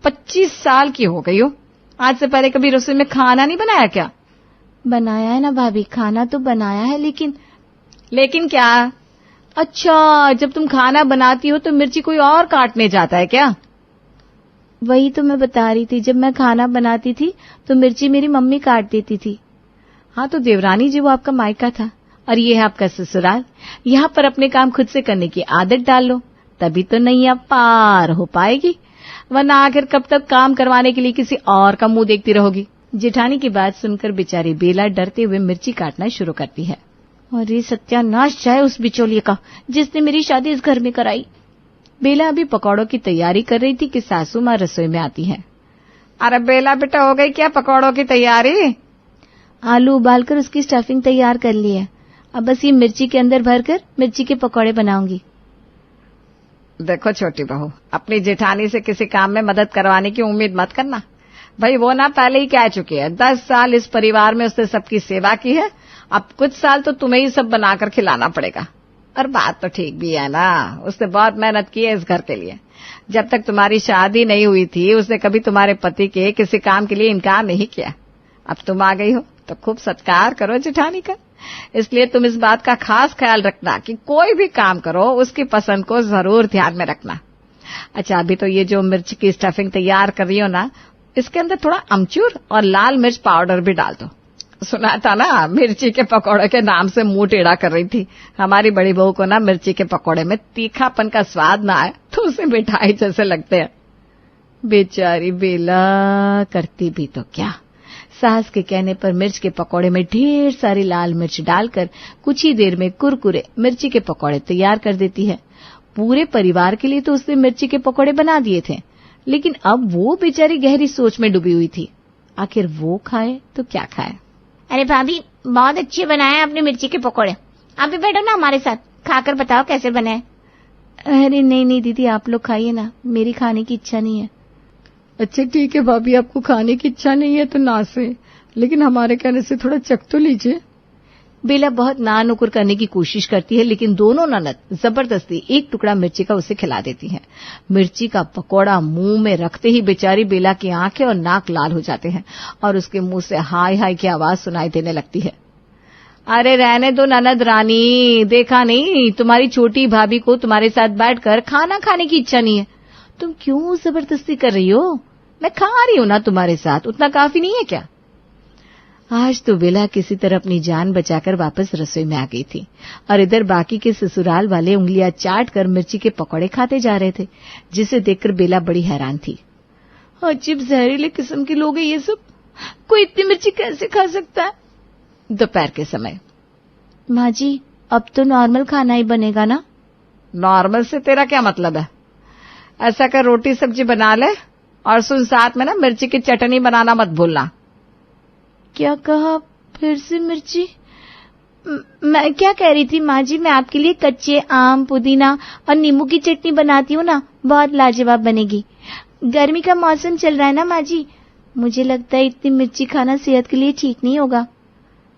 25 साल की हो गई हो, आज से पहले कभी रसोई में खाना नहीं बनाया क्या? बनाया है ना भाभी, खाना तो बनाया है, लेकिन क्या? अच्छा, जब तुम खाना बनाती हो तो मिर्ची कोई और काटने जाता है क्या? वही तो मैं बता रही थी, जब मैं खाना बनाती थी तो मिर्ची मेरी मम्मी काट देती थी। हाँ तो देवरानी जी, वो आपका मायका था और ये है आपका ससुराल। यहाँ पर अपने काम खुद से करने की आदत डाल लो, तभी तो नैया पार हो पाएगी, वरना आखिर कब तक काम करवाने के लिए किसी और का मुंह देखती रहोगी। जेठानी की बात सुनकर बेचारी बेला डरते हुए मिर्ची काटना शुरू करती है। और ये सत्यानाश जाए उस बिचौलिए का जिसने मेरी शादी इस घर में कराई। बेला अभी पकौड़ों की तैयारी कर रही थी कि सासू माँ रसोई में आती है। अरे बेला बेटा, हो गई क्या पकौड़ों की तैयारी? आलू उबालकर उसकी स्टफिंग तैयार कर ली है। अब बस ये मिर्ची के अंदर भरकर मिर्ची के पकौड़े बनाऊंगी। देखो छोटी बहू, अपनी जेठानी से किसी काम में मदद करवाने की उम्मीद मत करना। भाई वो ना पहले ही कह चुकी है, 10 साल इस परिवार में उसने सबकी सेवा की है, अब कुछ साल तो तुम्हें ही सब बनाकर खिलाना पड़ेगा। और बात तो ठीक भी है ना, उसने बहुत मेहनत की है इस घर के लिए। जब तक तुम्हारी शादी नहीं हुई थी उसने कभी तुम्हारे पति के किसी काम के लिए इनकार नहीं किया। अब तुम आ गई हो तो खूब सत्कार करो जेठानी का। इसलिए तुम इस बात का खास ख्याल रखना कि कोई भी काम करो उसकी पसंद को जरूर ध्यान में रखना। अच्छा, अभी तो ये जो मिर्च की स्टफिंग तैयार कर रही हो ना, इसके अंदर थोड़ा अमचूर और लाल मिर्च पाउडर भी डाल दो। सुना था ना, मिर्ची के पकौड़े के नाम से मुंह टेढ़ा कर रही थी। हमारी बड़ी बहू को ना मिर्ची के पकौड़े में तीखापन का स्वाद ना आए तो उसे मिठाई जैसे लगते हैं। बेचारी बेला करती भी तो क्या, सास के कहने पर मिर्च के पकौड़े में ढेर सारी लाल मिर्च डालकर कुछ ही देर में कुरकुरे मिर्ची के पकौड़े तैयार कर देती है। पूरे परिवार के लिए तो उसने मिर्ची के पकौड़े बना दिए थे, लेकिन अब वो बेचारी गहरी सोच में डूबी हुई थी। आखिर वो खाए तो क्या खाए। अरे भाभी, बहुत अच्छे बनाए आपने मिर्ची के पकौड़े। आप भी बैठो ना हमारे साथ, खाकर बताओ कैसे बनाए। अरे नहीं दीदी, आप लोग खाइए ना, मेरी खाने की इच्छा नहीं है। अच्छा ठीक है भाभी, आपको खाने की इच्छा नहीं है तो ना से, लेकिन हमारे कहने से थोड़ा चख तो लीजिए। बेला बहुत ना नुकुर करने की कोशिश करती है, लेकिन दोनों ननद जबरदस्ती एक टुकड़ा मिर्ची का उसे खिला देती हैं। मिर्ची का पकौड़ा मुंह में रखते ही बेचारी बेला की आंखें और नाक लाल हो जाते हैं और उसके मुंह से हाय हाय की आवाज सुनाई देने लगती है। अरे रहने दो ननद रानी, देखा नहीं तुम्हारी छोटी भाभी को तुम्हारे साथ बैठकर खाना खाने की इच्छा नहीं है। तुम क्यों जबरदस्ती कर रही हो? मैं खा रही हूं ना तुम्हारे साथ, उतना काफी नहीं है क्या? आज तो बेला किसी तरह अपनी जान बचाकर वापस रसोई में आ गई थी और इधर बाकी के ससुराल वाले उंगलियां चाट कर मिर्ची के पकौड़े खाते जा रहे थे, जिसे देखकर बेला बड़ी हैरान थी। अजीब जहरीले किस्म के लोग हैं ये सब, कोई इतनी मिर्ची कैसे खा सकता है? दोपहर के समय, माँ जी अब तो नॉर्मल खाना ही बनेगा ना? नॉर्मल से तेरा क्या मतलब है? ऐसा कर रोटी सब्जी बना ले और सुन, साथ में ना मिर्ची की चटनी बनाना मत भूलना। क्या कहा फिर से मिर्ची? मैं क्या कह रही थी माँ जी, मैं आपके लिए कच्चे आम, पुदीना और नींबू की चटनी बनाती हूँ ना, बहुत लाजवाब बनेगी। गर्मी का मौसम चल रहा है ना माँ जी, मुझे लगता है इतनी मिर्ची खाना सेहत के लिए ठीक नहीं होगा।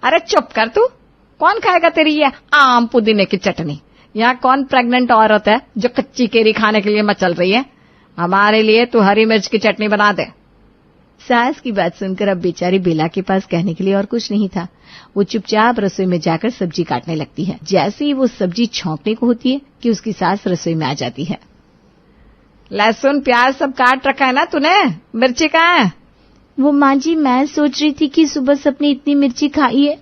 अरे चुप कर तू, कौन खाएगा तेरी ये आम पुदीने की चटनी? यहाँ कौन प्रेग्नेंट औरत है जो कच्ची केरी खाने के लिए मचल रही है? हमारे लिए तू हरी मिर्च की चटनी बना दे। सास की बात सुनकर अब बेचारी बेला के पास कहने के लिए और कुछ नहीं था। वो चुपचाप रसोई में जाकर सब्जी काटने लगती है। जैसे ही वो सब्जी छौंकने को होती है कि उसकी सास रसोई में आ जाती है। लहसुन प्याज सब काट रखा है ना तूने? मिर्ची कहाँ है? वो माँ जी, मैं सोच रही थी कि सुबह सबने इतनी मिर्ची खाई है,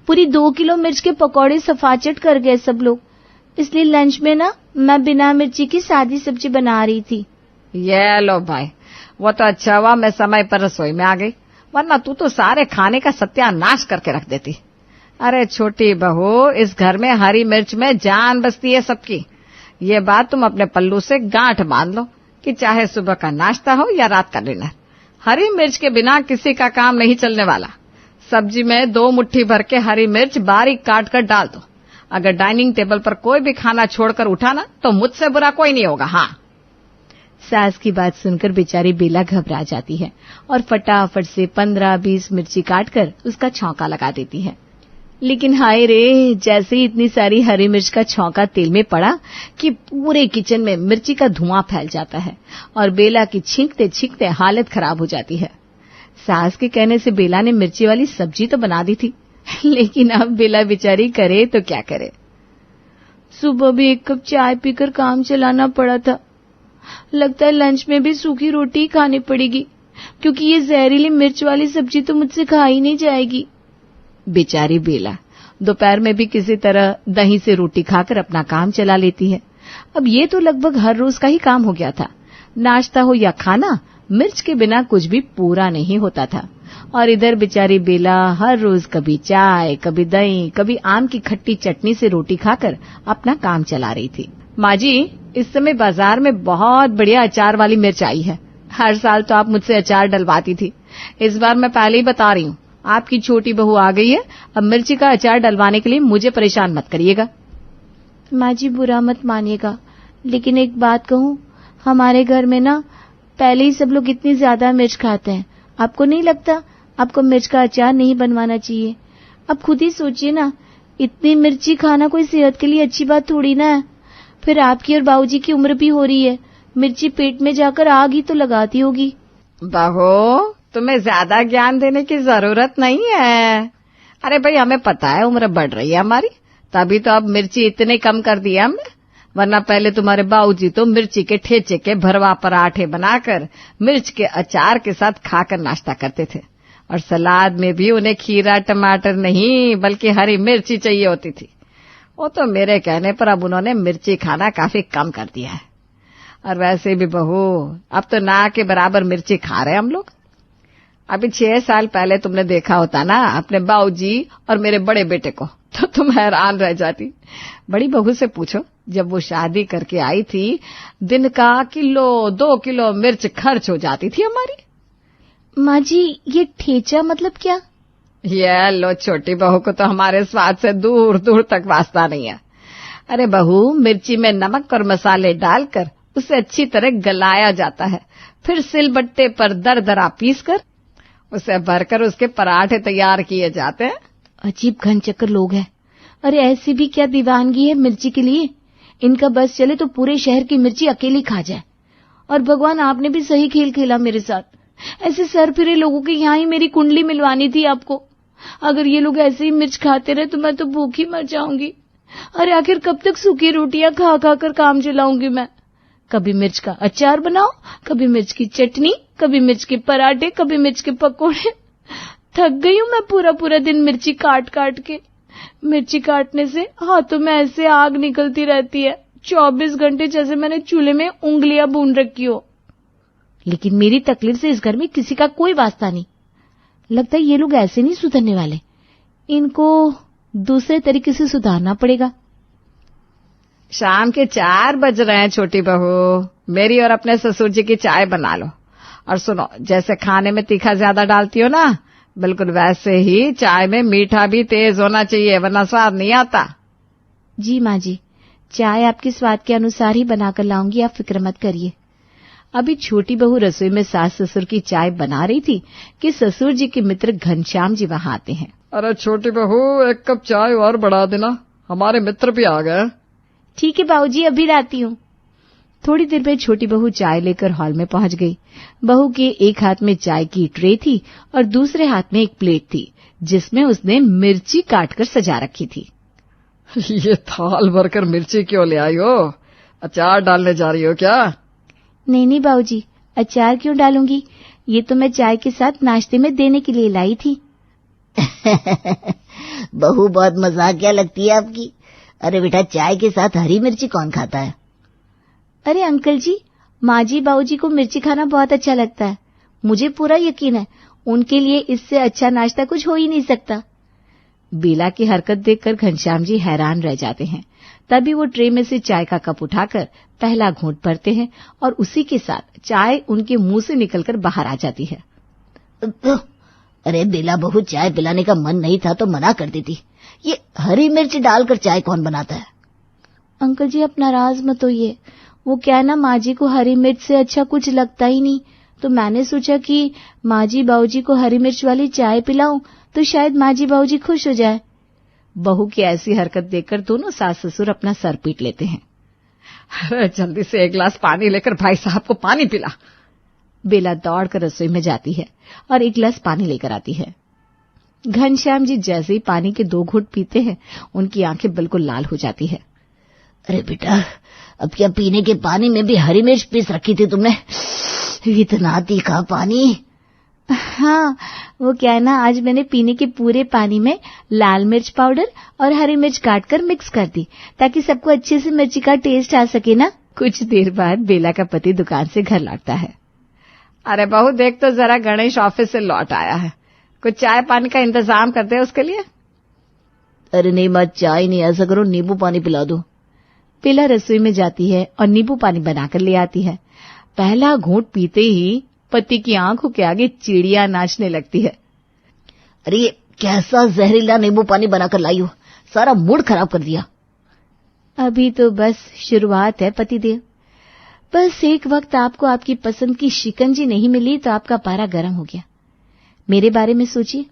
पूरी 2 किलो मिर्च के पकौड़े सफाचट कर गए सब लोग, इसलिए लंच में ना मैं बिना मिर्ची की सादी सब्जी बना रही थी। ये लो भाई, वो तो अच्छा हुआ मैं समय पर रसोई में आ गई, वरना तू तो सारे खाने का सत्यानाश करके रख देती। अरे छोटी बहू, इस घर में हरी मिर्च में जान बसती है सबकी। ये बात तुम अपने पल्लू से गांठ बांध लो कि चाहे सुबह का नाश्ता हो या रात का डिनर, हरी मिर्च के बिना किसी का काम नहीं चलने वाला। सब्जी में 2 मुट्ठी भर के हरी मिर्च बारीक काट कर डाल दो। अगर डाइनिंग टेबल पर कोई भी खाना छोड़कर उठा ना तो मुझसे बुरा कोई नहीं होगा। हाँ। सास की बात सुनकर बेचारी बेला घबरा जाती है और फटाफट से 15-20 मिर्ची काटकर उसका छौंका लगा देती है। लेकिन हाय रे, जैसे ही इतनी सारी हरी मिर्च का छौंका तेल में पड़ा कि पूरे किचन में मिर्ची का धुआं फैल जाता है और बेला की छींकते छींकते हालत खराब हो जाती है। सास के कहने से बेला ने मिर्ची वाली सब्जी तो बना दी थी, लेकिन अब बेला बेचारी करे तो क्या करे। सुबह भी 1 कप चाय पीकर काम चलाना पड़ा था, लगता है लंच में भी सूखी रोटी खानी पड़ेगी, क्योंकि ये जहरीली मिर्च वाली सब्जी तो मुझसे खाई नहीं जाएगी। बेचारी बेला दोपहर में भी किसी तरह दही से रोटी खाकर अपना काम चला लेती है। अब ये तो लगभग हर रोज का ही काम हो गया था। नाश्ता हो या खाना, मिर्च के बिना कुछ भी पूरा नहीं होता था। और इधर बेचारी बेला हर रोज कभी चाय, कभी दही, कभी आम की खट्टी चटनी से रोटी खाकर अपना काम चला रही थी। माँ जी, इस समय बाजार में बहुत बढ़िया अचार वाली मिर्च आई है। हर साल तो आप मुझसे अचार डलवाती थी, इस बार मैं पहले ही बता रही हूँ, आपकी छोटी बहू आ गई है, अब मिर्ची का अचार डलवाने के लिए मुझे परेशान मत करिएगा। माँ जी बुरा मत मानिएगा, लेकिन एक बात कहूँ, हमारे घर में ना पहले ही सब लोग इतनी ज्यादा मिर्च खाते हैं। आपको नहीं लगता आपको मिर्च का अचार नहीं बनवाना चाहिए? अब खुद ही सोचिए ना, इतनी मिर्ची खाना कोई सेहत के लिए अच्छी बात थोड़ी ना है। फिर आपकी और बाबूजी की उम्र भी हो रही है, मिर्ची पेट में जाकर आग ही तो लगाती होगी। बहू, तुम्हें ज्यादा ज्ञान देने की जरूरत नहीं है। अरे भाई, हमें पता है उम्र बढ़ रही है हमारी, तभी तो अब मिर्ची इतने कम कर दिया हमने, वरना पहले तुम्हारे बाबूजी तो मिर्ची के ठेचे के भरवा पराठे बनाकर मिर्च के अचार के साथ खाकर नाश्ता करते थे, और सलाद में भी उन्हें खीरा टमाटर नहीं बल्कि हरी मिर्ची चाहिए होती थी। वो तो मेरे कहने पर अब उन्होंने मिर्ची खाना काफी कम कर दिया है। और वैसे भी बहू, अब तो ना के बराबर मिर्ची खा रहे हम लोग। अभी 6 साल पहले तुमने देखा होता ना अपने बाबूजी और मेरे बड़े बेटे को, तो तुम हैरान रह जाती। बड़ी बहू से पूछो, जब वो शादी करके आई थी, दिन का 1-2 किलो मिर्च खर्च हो जाती थी हमारी। माँ जी, ये ठेचा मतलब क्या? ये लो, छोटी बहू को तो हमारे स्वाद से दूर दूर तक वास्ता नहीं है। अरे बहू, मिर्ची में नमक और मसाले डालकर उसे अच्छी तरह गलाया जाता है, फिर सिलबट्टे पर दरदरा पीसकर उसे भरकर उसके पराठे तैयार किए जाते हैं। अजीब घनचक्कर लोग हैं। अरे ऐसी भी क्या दीवानगी है मिर्ची के लिए? इनका बस चले तो पूरे शहर की मिर्ची अकेली खा जाए। और भगवान, आपने भी सही खेल खेला मेरे साथ। ऐसे सर फिरे लोगों के यहाँ ही मेरी कुंडली मिलवानी थी आपको। अगर ये लोग ऐसे ही मिर्च खाते रहे तो मैं तो भूखी मर जाऊंगी। अरे आखिर कब तक सूखी रोटियां खा खा कर काम चलाऊंगी मैं? कभी मिर्च का अचार बनाओ, कभी मिर्च की चटनी, कभी मिर्च के पराठे, कभी मिर्च के पकोड़े। थक गई हूं मैं पूरा दिन मिर्ची काट काट के। मिर्ची काटने से हाथों में ऐसे आग निकलती रहती है, 24 घंटे जैसे मैंने चूल्हे में उंगलियां भून रखी हो। लेकिन मेरी तकलीफ से इस घर में किसी का कोई वास्ता नहीं। लगता है ये लोग ऐसे नहीं सुधरने वाले, इनको दूसरे तरीके से सुधारना पड़ेगा। शाम के 4 बज रहे हैं छोटी बहू, मेरी और अपने ससुर जी की चाय बना लो। और सुनो, जैसे खाने में तीखा ज्यादा डालती हो ना, बिल्कुल वैसे ही चाय में मीठा भी तेज होना चाहिए, वरना स्वाद नहीं आता। जी माँ जी, चाय आपके स्वाद के अनुसार ही बनाकर लाऊंगी, आप फिक्र मत करिए। अभी छोटी बहू रसोई में सास ससुर की चाय बना रही थी कि ससुर जी के मित्र घनश्याम जी वहां आते हैं। अरे छोटी बहू, 1 कप चाय और बढ़ा देना, हमारे मित्र भी आ गए। ठीक है बाबूजी, अभी लाती हूँ। थोड़ी देर में छोटी बहू चाय लेकर हॉल में पहुंच गई। बहू के एक हाथ में चाय की ट्रे थी और दूसरे हाथ में एक प्लेट थी, जिसमें उसने मिर्ची काटकर सजा रखी थी। ये थाल भरकर मिर्ची क्यों ले आई हो? अचार डालने जा रही हो क्या? नहीं बाबूजी, अचार क्यों डालूंगी? ये तो मैं चाय के साथ नाश्ते में देने के लिए लाई थी। बहू बहुत मजाकिया लगती है आपकी। अरे बेटा, चाय के साथ हरी मिर्ची कौन खाता है? अरे अंकल जी, माँ जी बाबूजी को मिर्ची खाना बहुत अच्छा लगता है। मुझे पूरा यकीन है उनके लिए इससे अच्छा नाश्ता कुछ हो ही नहीं सकता। बेला की हरकत देखकर घनश्याम जी हैरान रह जाते हैं। तभी वो ट्रे में से चाय का कप उठाकर पहला घूंट भरते हैं और उसी के साथ चाय उनके मुंह से निकलकर बाहर आ जाती है। अरे बेला बहू, चाय पिलाने का मन नहीं था तो मना कर देती। ये हरी मिर्च डालकर चाय कौन बनाता है? अंकल जी, आप नाराज मत होइए। वो क्या है ना, माँ जी को हरी मिर्च से अच्छा कुछ लगता ही नहीं, तो मैंने सोचा कि माँ जी बाबूजी को हरी मिर्च वाली चाय पिलाऊं तो शायद माँ जी बाबूजी खुश हो जाए। बहू की ऐसी हरकत देखकर दोनों सास ससुर अपना सर पीट लेते हैं। अरे जल्दी से 1 गिलास पानी लेकर भाई साहब को पानी पिला। बेला दौड़कर रसोई में जाती है और 1 गिलास पानी लेकर आती है। घनश्याम जी जैसे ही पानी के 2 घूंट पीते हैं, उनकी आंखें बिल्कुल लाल हो जाती है। अरे बेटा, अब क्या पीने के पानी में भी हरी मिर्च पीस रखी थी तुमने? इतना तीखा पानी? हाँ, वो क्या है ना, आज मैंने पीने के पूरे पानी में लाल मिर्च पाउडर और हरी मिर्च काटकर मिक्स कर दी, ताकि सबको अच्छे से मिर्ची का टेस्ट आ सके ना। कुछ देर बाद बेला का पति दुकान से घर लौटता है। अरे बहू, देख तो जरा, गणेश ऑफिस से लौट आया है, कुछ चाय पानी का इंतजाम कर दे उसके लिए। अरे नहीं माँ, चाय नहीं, ऐसा करो नींबू पानी पिला दो। बेला रसोई में जाती है और नींबू पानी बनाकर ले आती है। पहला घूंट पीते ही पति की आंखों के आगे चिड़िया नाचने लगती है। अरे ये कैसा जहरीला नींबू पानी बनाकर लाई हो, सारा मूड खराब कर दिया। अभी तो बस शुरुआत है पतिदेव। बस एक वक्त आपको आपकी पसंद की शिकंजी नहीं मिली तो आपका पारा गर्म हो गया। मेरे बारे में सोचिए,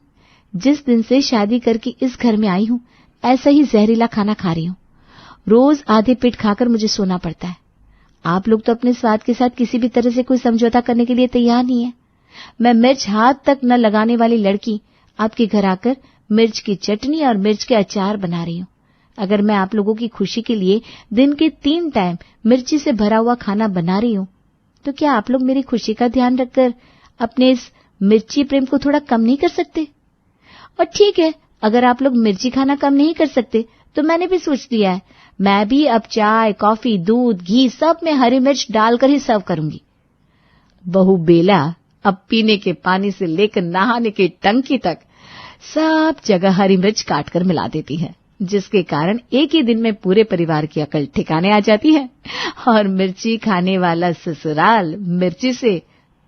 जिस दिन से शादी करके इस घर में आई हूं ऐसा ही जहरीला खाना खा रही हूं। रोज आधे पेट खाकर मुझे सोना पड़ता है। आप लोग तो अपने स्वाद के साथ किसी भी तरह से कोई समझौता करने के लिए तैयार नहीं है। मैं मिर्च हाथ तक न लगाने वाली लड़की आपके घर आकर मिर्च की चटनी और मिर्च के अचार बना रही हूं। अगर मैं आप लोगों की खुशी के लिए दिन के 3 टाइम मिर्ची से भरा हुआ खाना बना रही हूं, तो क्या आप लोग मेरी खुशी का ध्यान रखकर अपने इस मिर्ची प्रेम को थोड़ा कम नहीं कर सकते? और ठीक है, अगर आप लोग मिर्ची खाना कम नहीं कर सकते तो मैंने भी सोच लिया है, मैं भी अब चाय, कॉफी, दूध, घी सब में हरी मिर्च डालकर ही सर्व करूंगी। बहू बेला अब पीने के पानी से लेकर नहाने की टंकी तक सब जगह हरी मिर्च काटकर मिला देती है, जिसके कारण एक ही दिन में पूरे परिवार की अकल ठिकाने आ जाती है और मिर्ची खाने वाला ससुराल मिर्ची से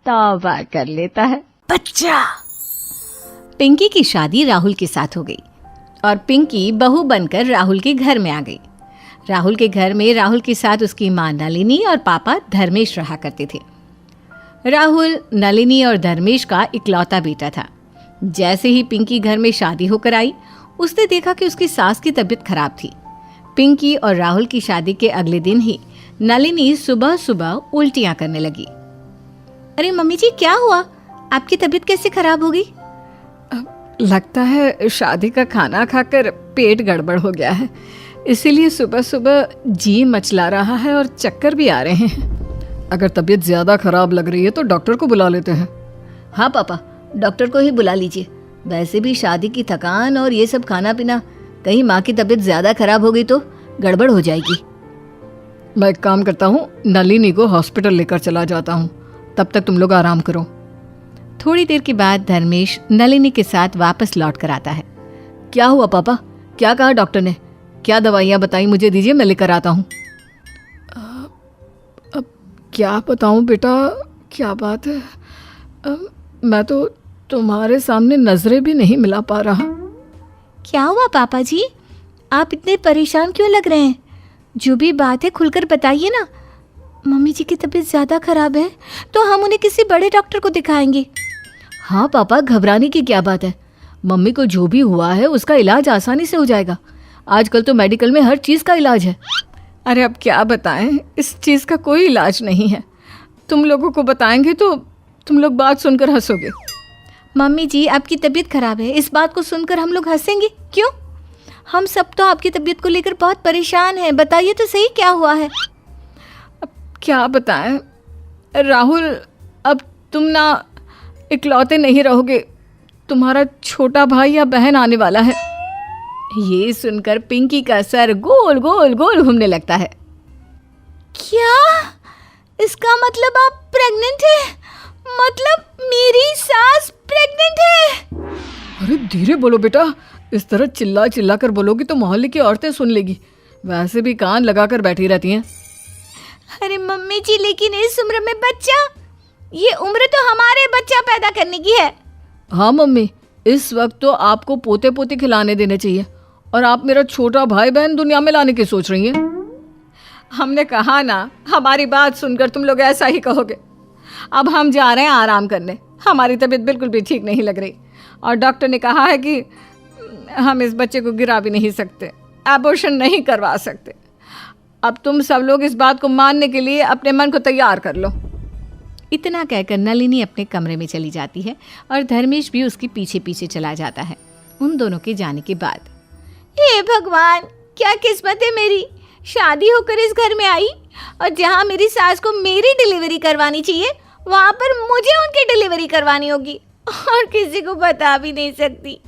तौबा कर लेता है। बच्चा। पिंकी की शादी राहुल के साथ हो गई और पिंकी बहू बनकर राहुल के घर में आ गई। राहुल के घर में राहुल के साथ उसकी मां नलिनी और पापा धर्मेश रहा करते थे। राहुल, नलिनी और धर्मेश का इकलौता बेटा था। जैसे ही पिंकी घर में शादी होकर आई, उसने देखा कि उसकी सास की तबीयत खराब थी। पिंकी और राहुल की शादी के अगले दिन ही नलिनी सुबह सुबह उल्टियां करने लगी। अरे मम्मी जी, क्या हुआ? आपकी तबीयत कैसे खराब हो गई? लगता है शादी का खाना खाकर पेट गड़बड़ हो गया है, इसीलिए सुबह सुबह जी मचला रहा है और चक्कर भी आ रहे हैं। अगर तबीयत ज्यादा खराब लग रही है तो डॉक्टर को बुला लेते हैं। हाँ पापा, डॉक्टर को ही बुला लीजिए। वैसे भी शादी की थकान और ये सब खाना पीना, कहीं माँ की तबीयत ज्यादा खराब हो गई तो गड़बड़ हो जाएगी। मैं एक काम करता हूँ, नलिनी को हॉस्पिटल लेकर चला जाता हूँ, तब तक तुम लोग आराम करो। थोड़ी देर के बाद धर्मेश नलिनी के साथ वापस लौट कर आता है। क्या हुआ पापा? क्या कहा डॉक्टर ने? क्या दवाइयाँ बताई मुझे दीजिए, मैं लेकर आता हूँ। अब क्या बताऊँ बेटा, क्या बात है? मैं तो तुम्हारे सामने नजरें भी नहीं मिला पा रहा। क्या हुआ पापा जी? आप इतने परेशान क्यों लग रहे हैं? जो भी बात है खुलकर बताइए ना। मम्मी जी की तबीयत ज़्यादा खराब है तो हम उन्हें किसी बड़े डॉक्टर को दिखाएंगे। हाँ पापा, घबराने की क्या बात है? मम्मी को जो भी हुआ है उसका इलाज आसानी से हो जाएगा। आजकल तो मेडिकल में हर चीज़ का इलाज है। अरे अब क्या बताएं, इस चीज़ का कोई इलाज नहीं है। तुम लोगों को बताएंगे तो तुम लोग बात सुनकर हंसोगे। मम्मी जी, आपकी तबीयत खराब है, इस बात को सुनकर हम लोग हंसेंगे क्यों? हम सब तो आपकी तबीयत को लेकर बहुत परेशान हैं। बताइए तो सही, क्या हुआ है? अब क्या बताएं राहुल, अब तुम ना इकलौते नहीं रहोगे, तुम्हारा छोटा भाई या बहन आने वाला है। ये सुनकर पिंकी का सर गोल गोल गोल घूमने लगता है। क्या? इसका मतलब आप प्रेग्नेंट है? मतलब मेरी सास प्रेग्नेंट है? अरे धीरे बोलो बेटा, इस तरह चिल्ला चिल्ला कर बोलोगी तो मोहल्ले की औरतें सुन लेगी, वैसे भी कान लगाकर बैठी रहती हैं। अरे मम्मी जी, लेकिन इस उम्र में बच्चा, ये उम्र तो हमारे बच्चा पैदा करने की है। हाँ मम्मी, इस वक्त तो आपको पोते पोते खिलाने देने चाहिए और आप मेरा छोटा भाई बहन दुनिया में लाने की सोच रही हैं। हमने कहा ना, हमारी बात सुनकर तुम लोग ऐसा ही कहोगे। अब हम जा रहे हैं आराम करने, हमारी तबीयत बिल्कुल भी ठीक नहीं लग रही और डॉक्टर ने कहा है कि हम इस बच्चे को गिरा भी नहीं सकते, एबॉर्शन नहीं करवा सकते। अब तुम सब लोग इस बात को मानने के लिए अपने मन को तैयार कर लो। इतना कहकर नलिनी अपने कमरे में चली जाती है और धर्मेश भी उसके पीछे पीछे चला जाता है। उन दोनों के जाने के बाद, हे भगवान, क्या किस्मत है मेरी, शादी होकर इस घर में आई और जहाँ मेरी सास को मेरी डिलीवरी करवानी चाहिए वहाँ पर मुझे उनकी डिलीवरी करवानी होगी और किसी को बता भी नहीं सकती।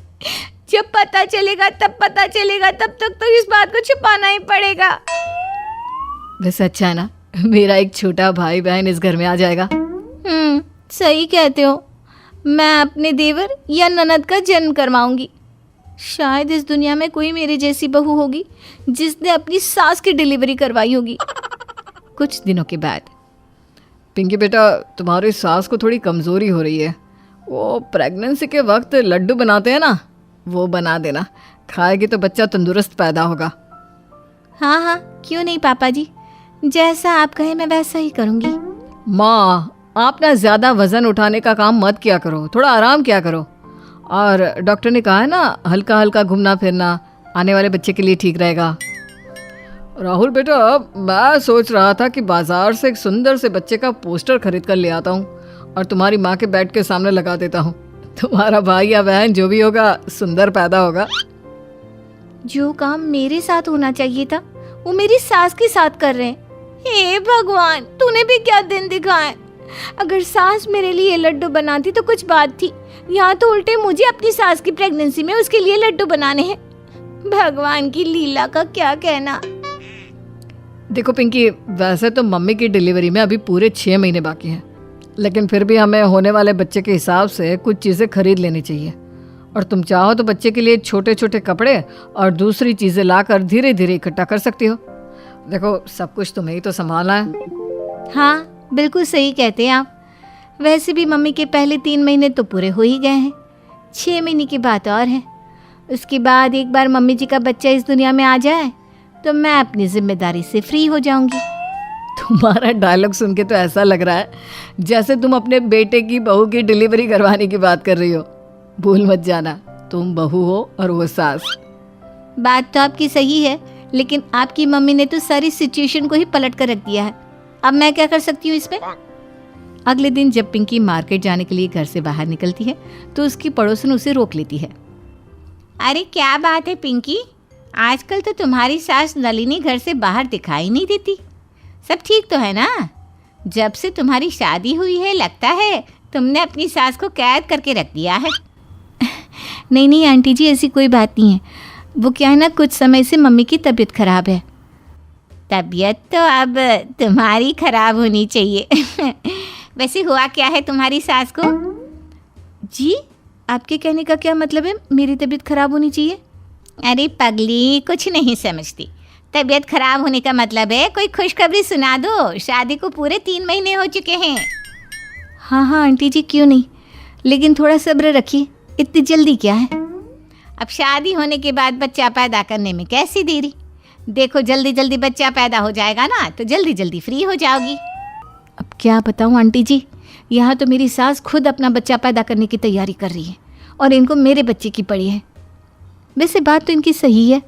जब पता चलेगा तब पता चलेगा, तब तक तो इस बात को छुपाना ही पड़ेगा। वैसे अच्छा है ना, मेरा एक छोटा भाई बहन इस घर में आ जाएगा। सही कहते हो। मैं अपने देवर या ननद का जन्म करवाऊंगी। शायद इस दुनिया में कोई मेरे जैसी बहू होगी जिसने अपनी सास की डिलीवरी करवाई होगी। कुछ दिनों के बाद, पिंकी बेटा, तुम्हारी सास को थोड़ी कमजोरी हो रही है, वो प्रेगनेंसी के वक्त लड्डू बनाते हैं ना, वो बना देना। खाएगी तो बच्चा तंदुरुस्त पैदा होगा। हाँ हाँ, क्यों नहीं पापा जी, जैसा आप कहें मैं वैसा ही करूँगी। माँ, आप ना ज़्यादा वज़न उठाने का काम मत किया करो, थोड़ा आराम किया करो। और डॉक्टर ने कहा है ना, हल्का हल्का घूमना फिरना आने वाले बच्चे के लिए ठीक रहेगा। राहुल बेटा, मैं सोच रहा था कि बाजार से एक सुंदर से बच्चे का पोस्टर खरीद कर ले आता हूँ और तुम्हारी माँ के बेड के सामने लगा देता हूँ। तुम्हारा भाई या बहन जो भी होगा सुंदर पैदा होगा। जो काम मेरे साथ होना चाहिए था वो मेरी सास के साथ कर रहे हैं। हे भगवान, तूने भी क्या दिन दिखाए। अगर सास मेरे लिए लड्डू बनाती तो कुछ बात थी, यहाँ तो उल्टे मुझे अपनी सास की प्रेगनेंसी में उसके लिए लड्डू बनाने हैं। भगवान की लीला का क्या कहना। देखो पिंकी, वैसे तो मम्मी की डिलीवरी में अभी पूरे 6 महीने बाकी हैं, लेकिन फिर भी हमें होने वाले बच्चे के हिसाब से कुछ चीज़ें खरीद लेनी चाहिए। और तुम चाहो तो बच्चे के लिए छोटे छोटे कपड़े और दूसरी चीज़ें लाकर धीरे धीरे इकट्ठा कर सकती हो। देखो, सब कुछ तुम्हें ही तो संभालना है। हाँ, बिल्कुल सही कहते हैं आप। वैसे भी मम्मी के पहले 3 महीने तो पूरे हो ही गए हैं, 6 महीने की बात और है। उसके बाद एक बार मम्मी जी का बच्चा इस दुनिया में आ जाए तो मैं अपनी जिम्मेदारी से फ्री हो जाऊंगी। तुम्हारा डायलॉग सुन के तो ऐसा लग रहा है जैसे तुम अपने बेटे की बहू की डिलीवरी करवाने की बात कर रही हो। भूल मत जाना, तुम बहू हो और वो सास। बात तो आपकी सही है, लेकिन आपकी मम्मी ने तो सारी सिचुएशन को ही पलट कर रख दिया है। अब मैं क्या कर सकती हूँ इसमें। अगले दिन जब पिंकी मार्केट जाने के लिए घर से बाहर निकलती है तो उसकी पड़ोसन उसे रोक लेती है। अरे क्या बात है पिंकी, आजकल तो तुम्हारी सास नलिनी घर से बाहर दिखाई नहीं देती। सब ठीक तो है ना? जब से तुम्हारी शादी हुई है लगता है तुमने अपनी सास को कैद करके रख दिया है। नहीं नहीं आंटी जी, ऐसी कोई बात नहीं है। वो क्या है ना, कुछ समय से मम्मी की तबीयत खराब है। तबीयत तो अब तुम्हारी खराब होनी चाहिए। वैसे हुआ क्या है तुम्हारी सास को? जी, आपके कहने का क्या मतलब है, मेरी तबीयत खराब होनी चाहिए? अरे पगली, कुछ नहीं समझती। तबीयत खराब होने का मतलब है कोई खुशखबरी सुना दो। शादी को पूरे 3 महीने हो चुके हैं। हाँ हाँ आंटी जी, क्यों नहीं, लेकिन थोड़ा सब्र रखिए। इतनी जल्दी क्या है? अब शादी होने के बाद बच्चा पैदा करने में कैसी देरी। देखो, जल्दी जल्दी बच्चा पैदा हो जाएगा ना तो जल्दी जल्दी फ्री हो जाओगी। अब क्या बताऊँ आंटी जी, यहाँ तो मेरी सास खुद अपना बच्चा पैदा करने की तैयारी कर रही है और इनको मेरे बच्चे की पड़ी है। वैसे बात तो इनकी सही है,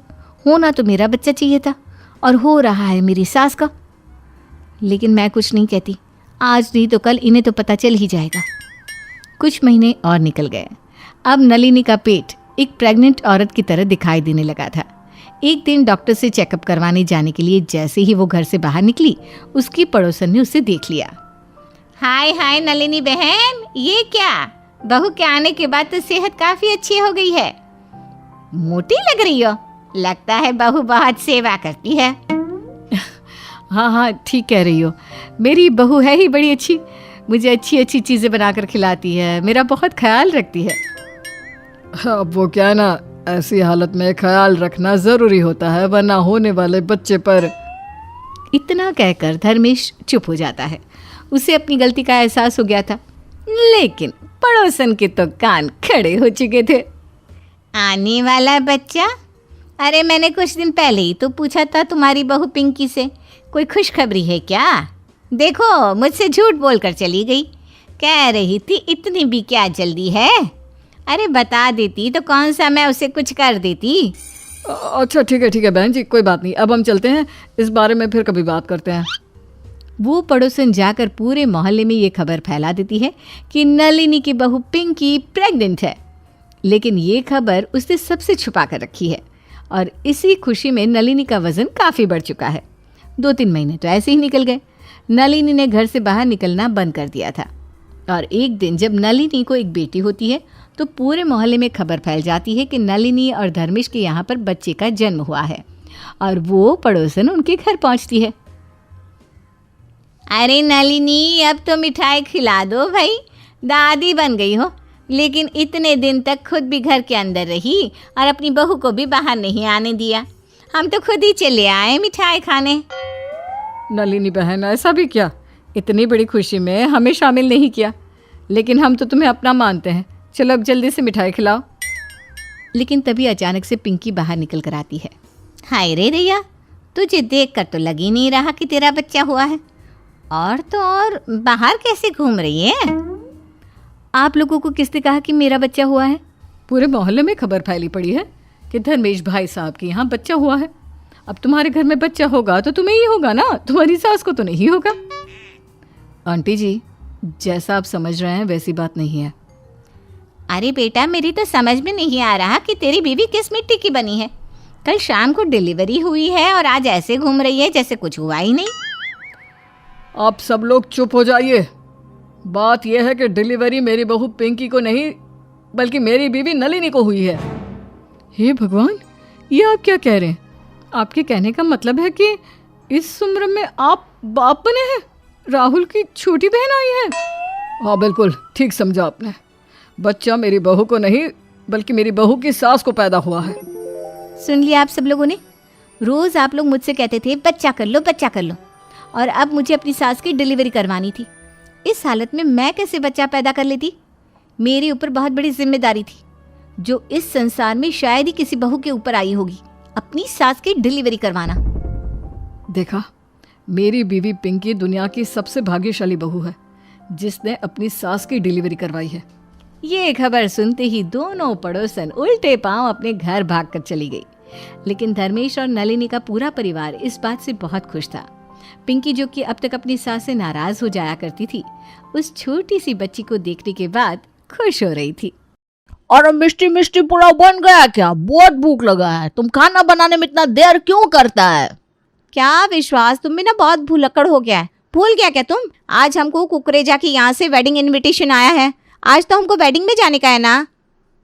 होना तो मेरा बच्चा चाहिए था और हो रहा है मेरी सास का। लेकिन मैं कुछ नहीं कहती, आज नहीं तो कल इन्हें तो पता चल ही जाएगा। कुछ महीने और निकल गए। अब नलिनी का पेट एक प्रेग्नेंट औरत की तरह दिखाई देने लगा था। एक दिन डॉक्टर से चेकअप करवाने जाने के लिए जैसे ही वो घर से बाहर निकली, उसकी पड़ोसन ने उसे देख लिया। हाय हाय नलिनी बहन, ये क्या? बहू के आने के बाद तो सेहत काफ़ी अच्छी हो गई है। मोटी लग रही हो, लगता है बहू बहुत सेवा करती है। हाँ हाँ, ठीक कह रही हो। मेरी बहू है ही बड़ी अच्छी, मुझे अच्छी अच्छी चीज़ें बनाकर खिलाती है, मेरा बहुत ख्याल रखती है। अब वो क्या है ना, ऐसी हालत में ख्याल रखना ज़रूरी होता है, वरना होने वाले बच्चे पर। इतना कहकर धर्मेश चुप हो जाता है। उसे अपनी गलती का एहसास हो गया था, लेकिन पड़ोसन के तो कान खड़े हो चुके थे। आने वाला बच्चा? अरे मैंने कुछ दिन पहले ही तो पूछा था तुम्हारी बहू पिंकी से, कोई खुशखबरी है क्या? देखो, मुझसे झूठ बोलकर चली गई। कह रही थी इतनी भी क्या जल्दी है। अरे बता देती तो कौन सा मैं उसे कुछ कर देती। अच्छा ठीक है बहन जी, कोई बात नहीं। अब हम चलते हैं, इस बारे में फिर कभी बात करते हैं। वो पड़ोसन जाकर पूरे मोहल्ले में ये खबर फैला देती है कि नलिनी की बहू पिंकी प्रेग्नेंट है। लेकिन ये खबर उसने सबसे छुपा कर रखी है और इसी खुशी में नलिनी का वज़न काफ़ी बढ़ चुका है। 2-3 महीने तो ऐसे ही निकल गए। नलिनी ने घर से बाहर निकलना बंद कर दिया था और एक दिन जब नलिनी को एक बेटी होती है तो पूरे मोहल्ले में खबर फैल जाती है कि नलिनी और धर्मेश के यहाँ पर बच्चे का जन्म हुआ है और वो पड़ोसन उनके घर पहुँचती है। अरे नलिनी, अब तो मिठाई खिला दो भाई, दादी बन गई हो। लेकिन इतने दिन तक खुद भी घर के अंदर रही और अपनी बहू को भी बाहर नहीं आने दिया। हम तो खुद ही चले आए मिठाई खाने। नलिनी बहन, ऐसा भी क्या? इतनी बड़ी खुशी में हमें शामिल नहीं किया। लेकिन हम तो तुम्हें अपना मानते हैं। चलो अब जल्दी से मिठाई खिलाओ। लेकिन तभी अचानक से पिंकी बाहर निकल कर आती है। हाय रे रिया, तुझे देख कर तो लग ही नहीं रहा कि तेरा बच्चा हुआ है। और तो और बाहर कैसे घूम रही है? आप लोगों को किसने कहा कि मेरा बच्चा हुआ है? पूरे मोहल्ले में खबर फैली पड़ी है कि धर्मेश भाई साहब के यहाँ बच्चा हुआ है। अब तुम्हारे घर में बच्चा होगा तो तुम्हें ही होगा ना, तुम्हारी सास को तो नहीं होगा। आंटी जी, जैसा आप समझ रहे हैं वैसी बात नहीं है। अरे बेटा, मेरी तो समझ में नहीं आ रहा कि तेरी बीवी किस मिट्टी की बनी है। कल शाम को डिलीवरी हुई है और आज ऐसे घूम रही है जैसे कुछ हुआ ही नहीं। आप सब लोग चुप हो जाइए। बात यह है कि डिलीवरी मेरी बहू पिंकी को नहीं बल्कि मेरी बीवी नलिनी को हुई है। हे भगवान, ये आप क्या कह रहे हैं? आपके कहने का मतलब है कि इस उम्र में आप बाप बने हैं? राहुल की छोटी बहन आई है? हाँ बिल्कुल ठीक समझा आपने। बच्चा मेरी बहू को नहीं बल्कि मेरी बहू की सास को पैदा हुआ है। सुन लिया आप सब लोगों ने? रोज आप लोग मुझसे कहते थे बच्चा कर लो, बच्चा कर लो, और अब मुझे अपनी सास की डिलीवरी करवानी थी। इस हालत में मैं कैसे बच्चा पैदा कर लेती? मेरे ऊपर बहुत बड़ी जिम्मेदारी थी जो इस संसार में शायद ही किसी बहू के ऊपर आई होगी, अपनी सास की डिलीवरी करवाना। देखा, मेरी बीवी पिंकी दुनिया की सबसे भाग्यशाली बहू है जिसने अपनी सास की डिलीवरी करवाई है। ये खबर सुनते ही दोनों पड़ोसन उल्टे पांव अपने घर भागकर चली गई। लेकिन धर्मेश और नलिनी का पूरा परिवार इस बात से बहुत खुश था। पिंकी, जो कि अब तक अपनी सास से नाराज हो जाया करती थी, उस छोटी सी बच्ची को देखने के बाद खुश हो रही थी। और मिष्टी मिष्टी पुलाव बन गया क्या? बहुत भूख लगा है। तुम खाना बनाने में इतना देर क्यों करता है? क्या विश्वास, तुम भी ना बहुत भुलक्कड़ हो गया है। भूल गया क्या तुम? आज हमको कुकरेजा की यहाँ से वेडिंग इनविटेशन आया है। आज तो हमको वेडिंग में जाने का है ना।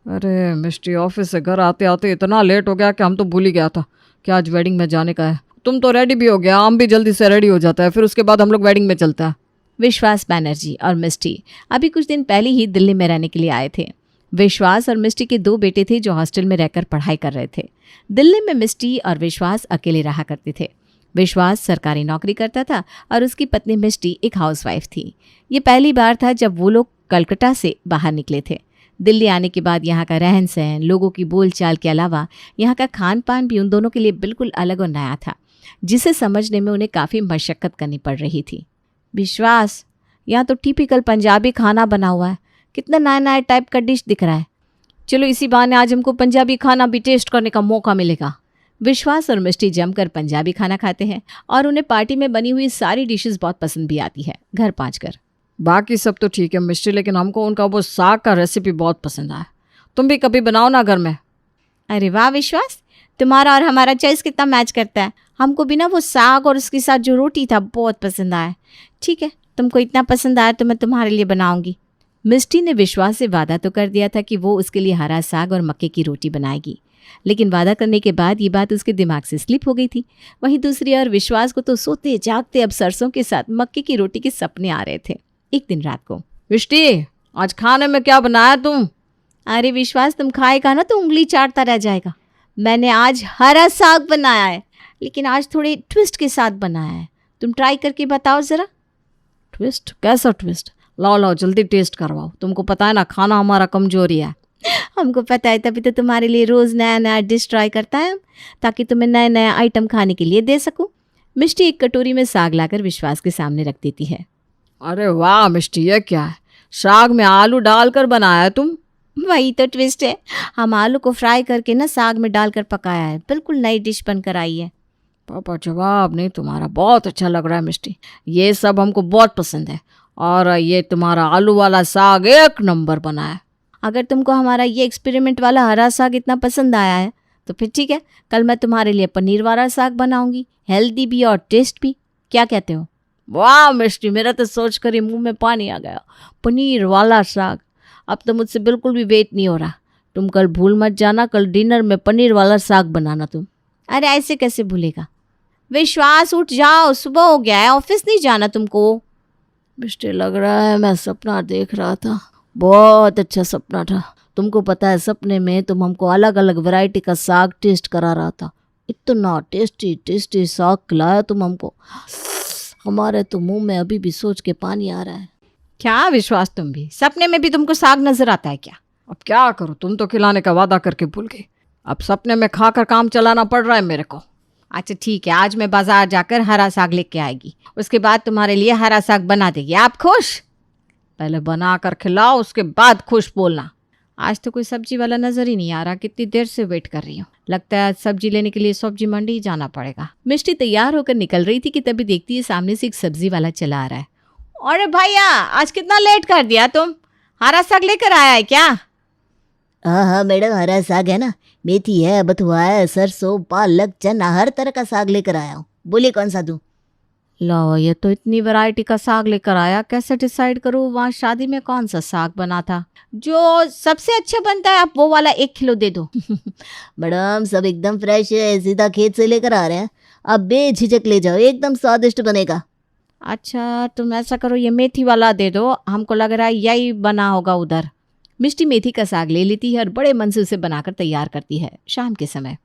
अरे मिस्टी, ऑफिस से घर आते आते इतना लेट हो गया कि हम तो भूल ही गया था कि आज वेडिंग में जाने का है। तुम तो रेडी भी हो गया, हम भी जल्दी से रेडी हो जाता है, फिर उसके बाद हम लोग वेडिंग में चलता है। विश्वास बैनर्जी और मिस्टी अभी कुछ दिन पहले ही दिल्ली में रहने के लिए आए थे। विश्वास और मिस्टी के 2 बेटे थे जो हॉस्टल में रहकर पढ़ाई कर रहे थे। दिल्ली में मिस्टी और विश्वास अकेले रहा करते थे। विश्वास सरकारी नौकरी करता था और उसकी पत्नी मिस्टी एक हाउसवाइफ थी। ये पहली बार था जब वो लोग कलकत्ता से बाहर निकले थे। दिल्ली आने के बाद यहाँ का रहन सहन, लोगों की बोलचाल के अलावा यहाँ का खान पान भी उन दोनों के लिए बिल्कुल अलग और नया था, जिसे समझने में उन्हें काफ़ी मशक्क़त करनी पड़ रही थी। विश्वास, यहाँ तो टिपिकल पंजाबी खाना बना हुआ है, कितना नया नया टाइप का डिश दिख रहा है। चलो इसी बहाने आज हमको पंजाबी खाना भी टेस्ट करने का मौका मिलेगा। विश्वास और मिष्टी जमकर पंजाबी खाना खाते हैं और उन्हें पार्टी में बनी हुई सारी डिशेस बहुत पसंद भी आती है घर पहुंचकर। बाकी सब तो ठीक है मिस्टी, लेकिन हमको उनका वो साग का रेसिपी बहुत पसंद आया। तुम भी कभी बनाओ ना घर में। अरे वाह विश्वास, तुम्हारा और हमारा चॉइस कितना मैच करता है। हमको भी ना वो साग और उसके साथ जो रोटी था बहुत पसंद आया। ठीक है, तुमको इतना पसंद आया तो मैं तुम्हारे लिए बनाऊंगी। मिष्टी ने विश्वास से वादा तो कर दिया था कि वो उसके लिए हरा साग और मक्के की रोटी बनाएगी, लेकिन वादा करने के बाद ये बात उसके दिमाग से स्लिप हो गई थी। वहीं दूसरी ओर विश्वास को तो सोते जागते अब सरसों के साथ मक्के की रोटी के सपने आ रहे थे। एक दिन रात को, मिष्टी आज खाने में क्या बनाया तुम? अरे विश्वास, तुम खाएगा ना तो उंगली चाटता रह जाएगा। मैंने आज हरा साग बनाया है, लेकिन आज थोड़े ट्विस्ट के साथ बनाया है। तुम ट्राई करके बताओ जरा। ट्विस्ट? कैसा ट्विस्ट? लाओ लाओ जल्दी टेस्ट करवाओ। तुमको पता है ना खाना हमारा कमजोरी है। हमको पता है, तभी तो तुम्हारे लिए रोज नया नया डिश ट्राई करता है, ताकि तुम्हें नए नए आइटम खाने के लिए दे सकूं। मिष्टी एक कटोरी में साग लाकर विश्वास के सामने रख देती है। अरे वाह मिष्टी, ये क्या है? साग में आलू डालकर बनाया है तुम? वही तो ट्विस्ट है। हम आलू को फ्राई करके ना साग में डालकर पकाया है। बिल्कुल नई डिश बनकर आई है। पापा जवाब नहीं तुम्हारा बहुत अच्छा लग रहा है मिष्टी, ये सब हमको बहुत पसंद है। और ये तुम्हारा आलू वाला साग एक नंबर बना है। अगर तुमको हमारा ये एक्सपेरिमेंट वाला हरा साग इतना पसंद आया है तो फिर ठीक है, कल मैं तुम्हारे लिए पनीर वाला साग बनाऊंगी, हेल्दी भी और टेस्ट भी। क्या कहते हो? वाह मिष्टी, मेरा तो सोच कर ही मुंह में पानी आ गया। पनीर वाला साग, अब तो मुझसे बिल्कुल भी वेट नहीं हो रहा। तुम कल भूल मत जाना, कल डिनर में पनीर वाला साग बनाना तुम। अरे ऐसे कैसे भूलेगा? विश्वास उठ जाओ, सुबह हो गया है, ऑफिस नहीं जाना तुमको? मिष्टी लग रहा है मैं सपना देख रहा था, बहुत अच्छा सपना था। तुमको पता है सपने में तुम हमको अलग अलग वैरायटी का साग टेस्ट करा रहा था। इतना टेस्टी टेस्टी साग खिलाया तुम हमको, हमारे तो मुंह में अभी भी सोच के पानी आ रहा है। क्या विश्वास, तुम भी सपने में भी तुमको साग नजर आता है क्या? अब क्या करूं, तुम तो खिलाने का वादा करके भूल गई। अब सपने में खाकर काम चलाना पड़ रहा है मेरे को। अच्छा ठीक है, आज मैं बाजार जाकर हरा साग लेके आएगी, उसके बाद तुम्हारे लिए हरा साग बना देगी। आप खुश? पहले बना कर खिलाओ, उसके बाद खुश बोलना। आज तो कोई सब्जी वाला नजर ही नहीं आ रहा, कितनी देर से वेट कर रही हूँ। लगता है आज सब्जी लेने के लिए सब्जी मंडी ही जाना पड़ेगा। मिष्टी तैयार होकर निकल रही थी कि तभी देखती है सामने से एक सब्जी वाला चला आ रहा है। अरे भैया, आज कितना लेट कर दिया तुम, हरा साग लेकर आया है क्या? हाँ हाँ मैडम, हरा साग है ना, मेथी है, बथुआ है, सरसों, पालक, चना, हर तरह का साग लेकर आया हूँ। बोलिए कौन सा दूँ? लो, ये तो इतनी वैरायटी का साग लेकर आया, कैसे डिसाइड करूँ वहाँ शादी में कौन सा साग बना था? जो सबसे अच्छा बनता है आप वो वाला 1 किलो दे दो। मैडम सब एकदम फ्रेश है, सीधा खेत से लेकर आ रहे हैं, आप बेझिझक ले जाओ, एकदम स्वादिष्ट बनेगा। अच्छा तुम ऐसा करो, ये मेथी वाला दे दो, हमको लग रहा है यही बना होगा उधर। मिष्टी मेथी का साग ले लेती है और बड़े मन से उसे बनाकर तैयार करती है। शाम के समय,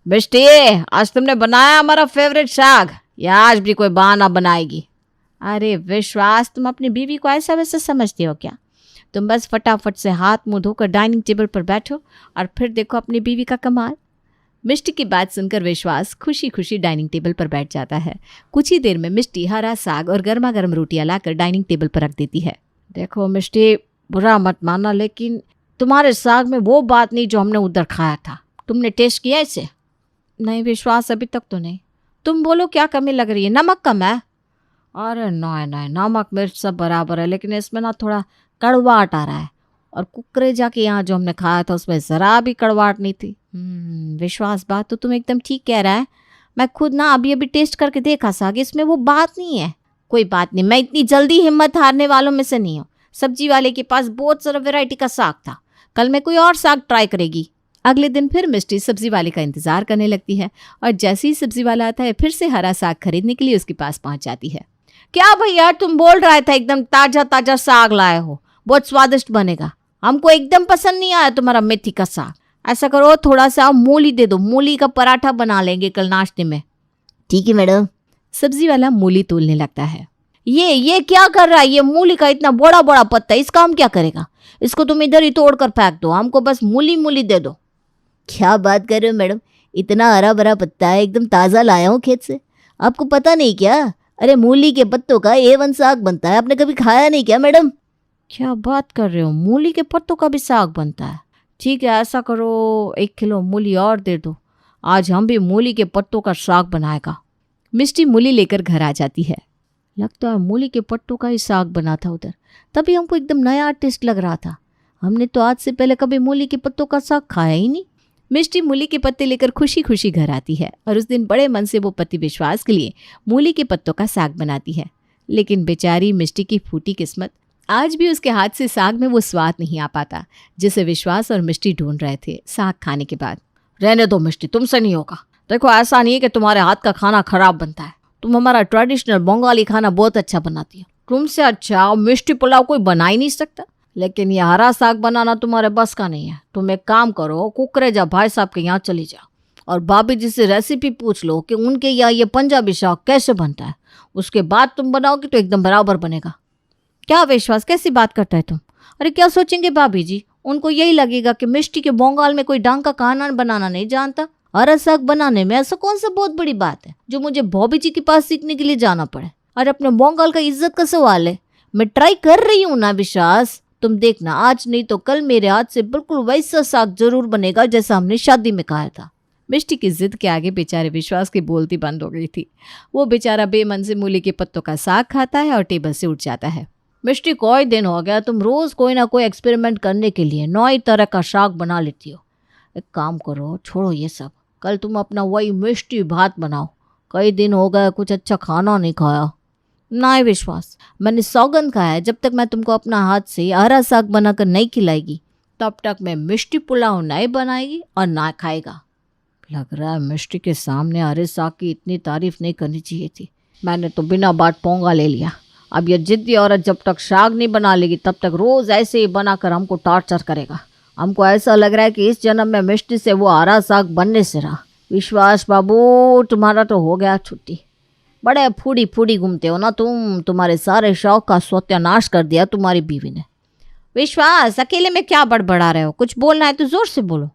मिष्टी, आज तुमने बनाया हमारा फेवरेट साग, या आज भी कोई बहाना बनाएगी? अरे विश्वास, तुम अपनी बीवी को ऐसा वैसा समझते हो क्या? तुम बस फटाफट से हाथ मुंह धोकर डाइनिंग टेबल पर बैठो और फिर देखो अपनी बीवी का कमाल। मिष्टी की बात सुनकर विश्वास खुशी खुशी डाइनिंग टेबल पर बैठ जाता है। कुछ ही देर में मिष्टी हरा साग और गर्मा गर्म रोटियां लाकर डाइनिंग टेबल पर रख देती है। देखो मिष्टी, बुरा मत मानना, लेकिन तुम्हारे साग में वो बात नहीं जो हमने उधर खाया था। तुमने टेस्ट किया इसे? नहीं विश्वास, अभी तक तो नहीं। तुम बोलो क्या कमी लग रही है? नमक कम है? अरे नहीं नहीं, नमक मिर्च सब बराबर है, लेकिन इसमें ना थोड़ा कड़वाहट आ रहा है। और कुकरेजा के यहाँ जो हमने खाया था उसमें ज़रा भी कड़वाहट नहीं थी। विश्वास, बात तो तुम एकदम ठीक कह रहा है। मैं खुद ना अभी अभी टेस्ट करके देखा साग, इसमें वो बात नहीं है। कोई बात नहीं, मैं इतनी जल्दी हिम्मत हारने वालों में से नहीं हूँ। सब्जी वाले के पास बहुत सारा वैरायटी का साग था, कल मैं कोई और साग ट्राई करेगी। अगले दिन फिर मिष्टी सब्जी वाले का इंतजार करने लगती है और जैसे ही सब्जी वाला आता है फिर से हरा साग खरीदने के लिए उसके पास पहुंच जाती है। क्या भैया, तुम बोल रहे थे एकदम ताजा ताजा साग लाए हो, बहुत स्वादिष्ट बनेगा। हमको एकदम पसंद नहीं आया तुम्हारा मेथी का साग। ऐसा करो, थोड़ा सा मूली दे दो, मूली का पराठा बना लेंगे कल नाश्ते में। ठीक है मैडम। सब्जी वाला मूली तोलने लगता है। ये क्या कर रहा है? ये मूली का इतना बड़ा बड़ा पत्ता, इसका हम क्या करेगा? इसको तुम इधर ही तोड़ कर फेंक दो, हमको बस मूली मूली दे दो। क्या बात कर रहे हो मैडम, इतना हरा भरा पत्ता है, एकदम ताज़ा लाया हूँ खेत से। आपको पता नहीं क्या? अरे मूली के पत्तों का A1 साग बनता है, आपने कभी खाया नहीं क्या मैडम? क्या बात कर रहे हो, मूली के पत्तों का भी साग बनता है? ठीक है, ऐसा करो 1 किलो मूली और दे दो, आज हम भी मूली के पत्तों का साग बनाएगा। मिष्टी मूली लेकर घर आ जाती है। लगता है मूली के पत्तों का ही साग बना था उधर, तभी हमको एकदम नया टेस्ट लग रहा था। हमने तो आज से पहले कभी मूली के पत्तों का साग खाया ही नहीं। मिष्टी मूली के पत्ते लेकर खुशी खुशी घर आती है और उस दिन बड़े मन से वो पति विश्वास के लिए मूली के पत्तों का साग बनाती है। लेकिन बेचारी मिष्टी की फूटी किस्मत, आज भी उसके हाथ से साग में वो स्वाद नहीं आ पाता जिसे विश्वास और मिष्टी ढूंढ रहे थे साग खाने के बाद। रहने दो मिष्टी, तुमसे नहीं होगा। देखो, ऐसा नहीं है कि तुम्हारे हाथ का खाना खराब बनता है, तुम हमारा ट्रेडिशनल बंगाली खाना बहुत अच्छा बनाती हो। तुमसे अच्छा मिष्टी पुलाव कोई बना ही नहीं सकता, लेकिन ये हरा साग बनाना तुम्हारे बस का नहीं है। तुम एक काम करो, कुकरेजा भाई साहब के यहाँ चली जाओ और भाभी जी से रेसिपी पूछ लो कि उनके यहाँ ये पंजाबी साग कैसे बनता है। उसके बाद तुम बनाओगे तो एकदम बराबर बनेगा। क्या विश्वास, कैसी बात करता है तुम? अरे क्या सोचेंगे भाभी जी? उनको यही लगेगा कि मिष्टी के बंगाल में कोई ढंग का खाना बनाना नहीं जानता। हरा साग बनाने में ऐसा कौन सा बहुत बड़ी बात है जो मुझे भाभी जी के पास सीखने के लिए जाना पड़े? और अपने बंगाल का इज्जत का सवाल है। मैं ट्राई कर रही हूँ ना विश्वास, तुम देखना, आज नहीं तो कल मेरे हाथ से बिल्कुल वैसा साग जरूर बनेगा जैसा हमने शादी में खाया था। मिष्टी की जिद के आगे बेचारे विश्वास की बोलती बंद हो गई थी। वो बेचारा बेमन से मूली के पत्तों का साग खाता है और टेबल से उठ जाता है। मिष्टी, कोई दिन हो गया तुम रोज कोई ना कोई एक्सपेरिमेंट करने के लिए नई तरह का साग बना लेती हो। एक काम करो, छोड़ो ये सब, कल तुम अपना वही मिष्टी भात बनाओ। कई दिन हो गए कुछ अच्छा खाना नहीं खाया। नहीं विश्वास, मैंने सौगंध खाया है, जब तक मैं तुमको अपना हाथ से हरा साग बनाकर नहीं खिलाएगी तब तक मैं मिष्टी पुलाव नहीं बनाएगी और ना खाएगा। लग रहा है मिष्टी के सामने हरे साग की इतनी तारीफ नहीं करनी चाहिए थी। मैंने तो बिना बात पोंगा ले लिया। अब ये जिद्दी औरत जब तक साग नहीं बना लेगी तब तक रोज ऐसे ही बनाकर हमको टॉर्चर करेगा। हमको ऐसा लग रहा है कि इस जन्म में मिष्टी से वो हरा साग बनने से रहा। विश्वास बाबू, तुम्हारा तो हो गया छुट्टी। बड़े फूडी फूडी घूमते हो ना तुम, तुम्हारे सारे शौक का सत्यानाश कर दिया तुम्हारी बीवी ने। विश्वास, अकेले में क्या बड़बड़ा रहे हो? कुछ बोलना है तो जोर से बोलो।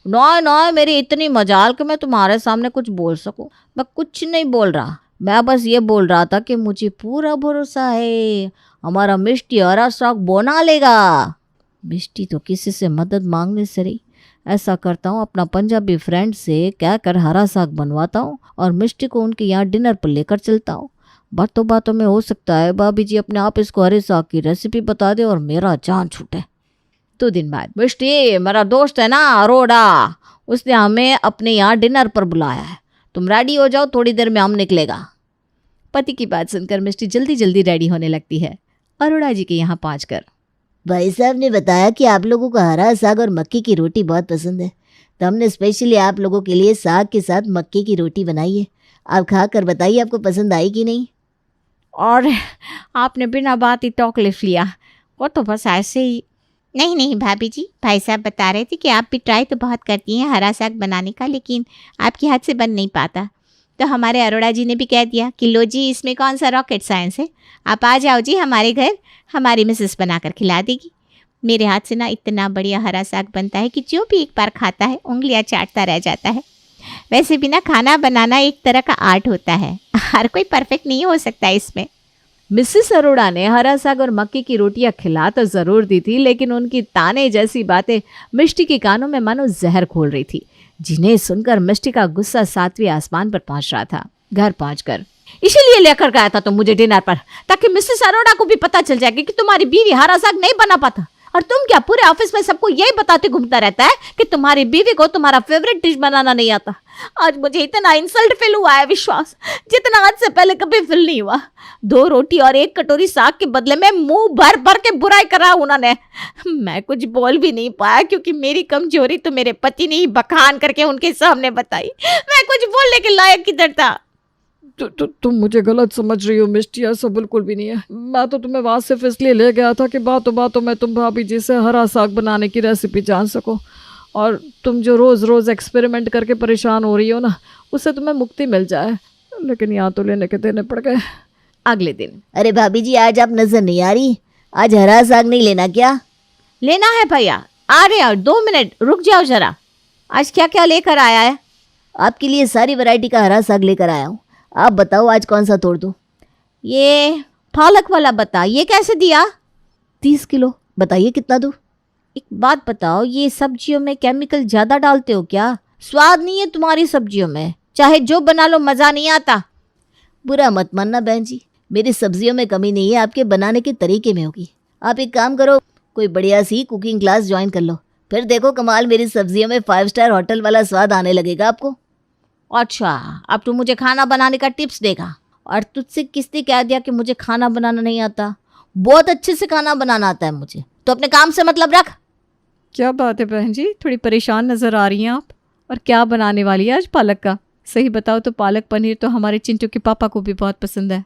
नॉय नॉय, मेरी इतनी मजाल कि मैं तुम्हारे सामने कुछ बोल सकूं। मैं कुछ नहीं बोल रहा, मैं बस ये बोल रहा था कि मुझे पूरा भरोसा है हमारा मिष्टी हरा साग बना लेगा। मिष्टी तो किसी से मदद मांगने से रही। ऐसा करता हूँ, अपना पंजाबी फ्रेंड से कह कर हरा साग बनवाता हूँ और मिष्टी को उनके यहाँ डिनर पर लेकर चलता हूँ। बातों बातों में हो सकता है भाभी जी अपने आप इसको हरे साग की रेसिपी बता दे और मेरा जान छूटे। 2 दिन बाद। मिष्टी, मेरा दोस्त है ना अरोड़ा, उसने हमें अपने यहाँ डिनर पर बुलाया है। तुम रेडी हो जाओ, थोड़ी देर में हम निकलेगा। पति की बात सुनकर मिष्टी जल्दी जल्दी रेडी होने लगती है अरोड़ा जी के यहाँ पहुंचकर। भाई साहब ने बताया कि आप लोगों को हरा साग और मक्की की रोटी बहुत पसंद है, तो हमने स्पेशली आप लोगों के लिए साग के साथ मक्की की रोटी बनाई है। आप खा कर बताइए आपको पसंद आई कि नहीं। और आपने बिना बात ही टॉक लिख लिया, वो तो बस ऐसे ही। नहीं नहीं भाभी जी, भाई साहब बता रहे थे कि आप भी ट्राई तो बहुत करती हैं हरा साग बनाने का, लेकिन आपके हाथ से बन नहीं पाता। तो हमारे अरोड़ा जी ने भी कह दिया कि लो जी, इसमें कौन सा रॉकेट साइंस है, आप आ जाओ जी हमारे घर, हमारी मिसेस बनाकर खिला देगी। मेरे हाथ से ना इतना बढ़िया हरा साग बनता है कि जो भी एक बार खाता है उंगलियां चाटता रह जाता है। वैसे भी ना खाना बनाना एक तरह का आर्ट होता है, हर कोई परफेक्ट नहीं हो सकता इसमें। मिसेस अरोड़ा ने हरा साग और मक्की की रोटियां खिला तो जरूर दी थी, लेकिन उनकी ताने जैसी बातें मिष्टी के कानों में मानो जहर खोल रही थी, जिन्हें सुनकर मिष्टी का गुस्सा 7वें आसमान पर पहुंच रहा था। घर पहुंचकर इसीलिए लेकर गया था तुम मुझे डिनर पर, ताकि मिसेस अरोड़ा को भी पता चल जाएगा कि तुम्हारी बीवी हरा साग नहीं बना पाता। और तुम क्या पूरे ऑफिस में सबको यही बताते घूमता रहता है कि तुम्हारी बीवी को तुम्हारा फेवरेट डिश बनाना नहीं आता। आज मुझे इतना इंसल्ट फील हुआ है विश्वास, जितना आज से पहले कभी फील नहीं हुआ। 2 रोटी और 1 कटोरी साग के बदले में मुंह भर भर के बुराई करा उन्होंने। मैं कुछ बोल भी नहीं पाया, क्योंकि मेरी कमजोरी तो मेरे पति ने ही बखान करके उनके सामने बताई। मैं कुछ बोलने के लायक किधर था। तुम मुझे गलत समझ रही हो मिष्टी, ऐसा बिल्कुल भी नहीं है। मैं तो तुम्हें वहां सिर्फ इसलिए ले गया था कि बातों बातों में तुम भाभी जी से हरा साग बनाने की रेसिपी जान सको, और तुम जो रोज रोज एक्सपेरिमेंट करके परेशान हो रही हो ना, उससे तुम्हें मुक्ति मिल जाए। लेकिन यहाँ तो लेने के देने पड़ गए। अगले दिन। अरे भाभी जी, आज आप नजर नहीं आ रही, आज हरा साग नहीं लेना क्या? लेना है भैया, आ रहे हैं, 2 मिनट रुक जाओ जरा। आज क्या क्या लेकर आया है? आपके लिए सारी वैरायटी का हरा साग लेकर आया हूँ। आप बताओ आज कौन सा तोड़ दूं? ये पालक वाला बता, ये कैसे दिया? 30 किलो। बताइए कितना दूं? एक बात बताओ, ये सब्जियों में केमिकल ज्यादा डालते हो क्या? स्वाद नहीं है तुम्हारी सब्जियों में, चाहे जो बना लो मजा नहीं आता। बुरा मत मानना बहन जी, मेरी सब्जियों में कमी नहीं है, आपके बनाने के तरीके में होगी। आप एक काम करो, कोई बढ़िया सी कुकिंग क्लास ज्वाइन कर लो, फिर देखो कमाल, मेरी सब्जियों में 5 स्टार होटल वाला स्वाद आने लगेगा आपको। अच्छा, अब तू मुझे खाना बनाने का टिप्स देगा? और तुझसे किसने कह दिया कि मुझे खाना बनाना नहीं आता? बहुत अच्छे से खाना बनाना आता है मुझे, तो अपने काम से मतलब रख। क्या बात है बहन जी, थोड़ी परेशान नजर आ रही हैं आप। और क्या बनाने वाली है आज पालक का? सही बताओ तो पालक पनीर तो हमारे चिंटू के पापा को भी बहुत पसंद है।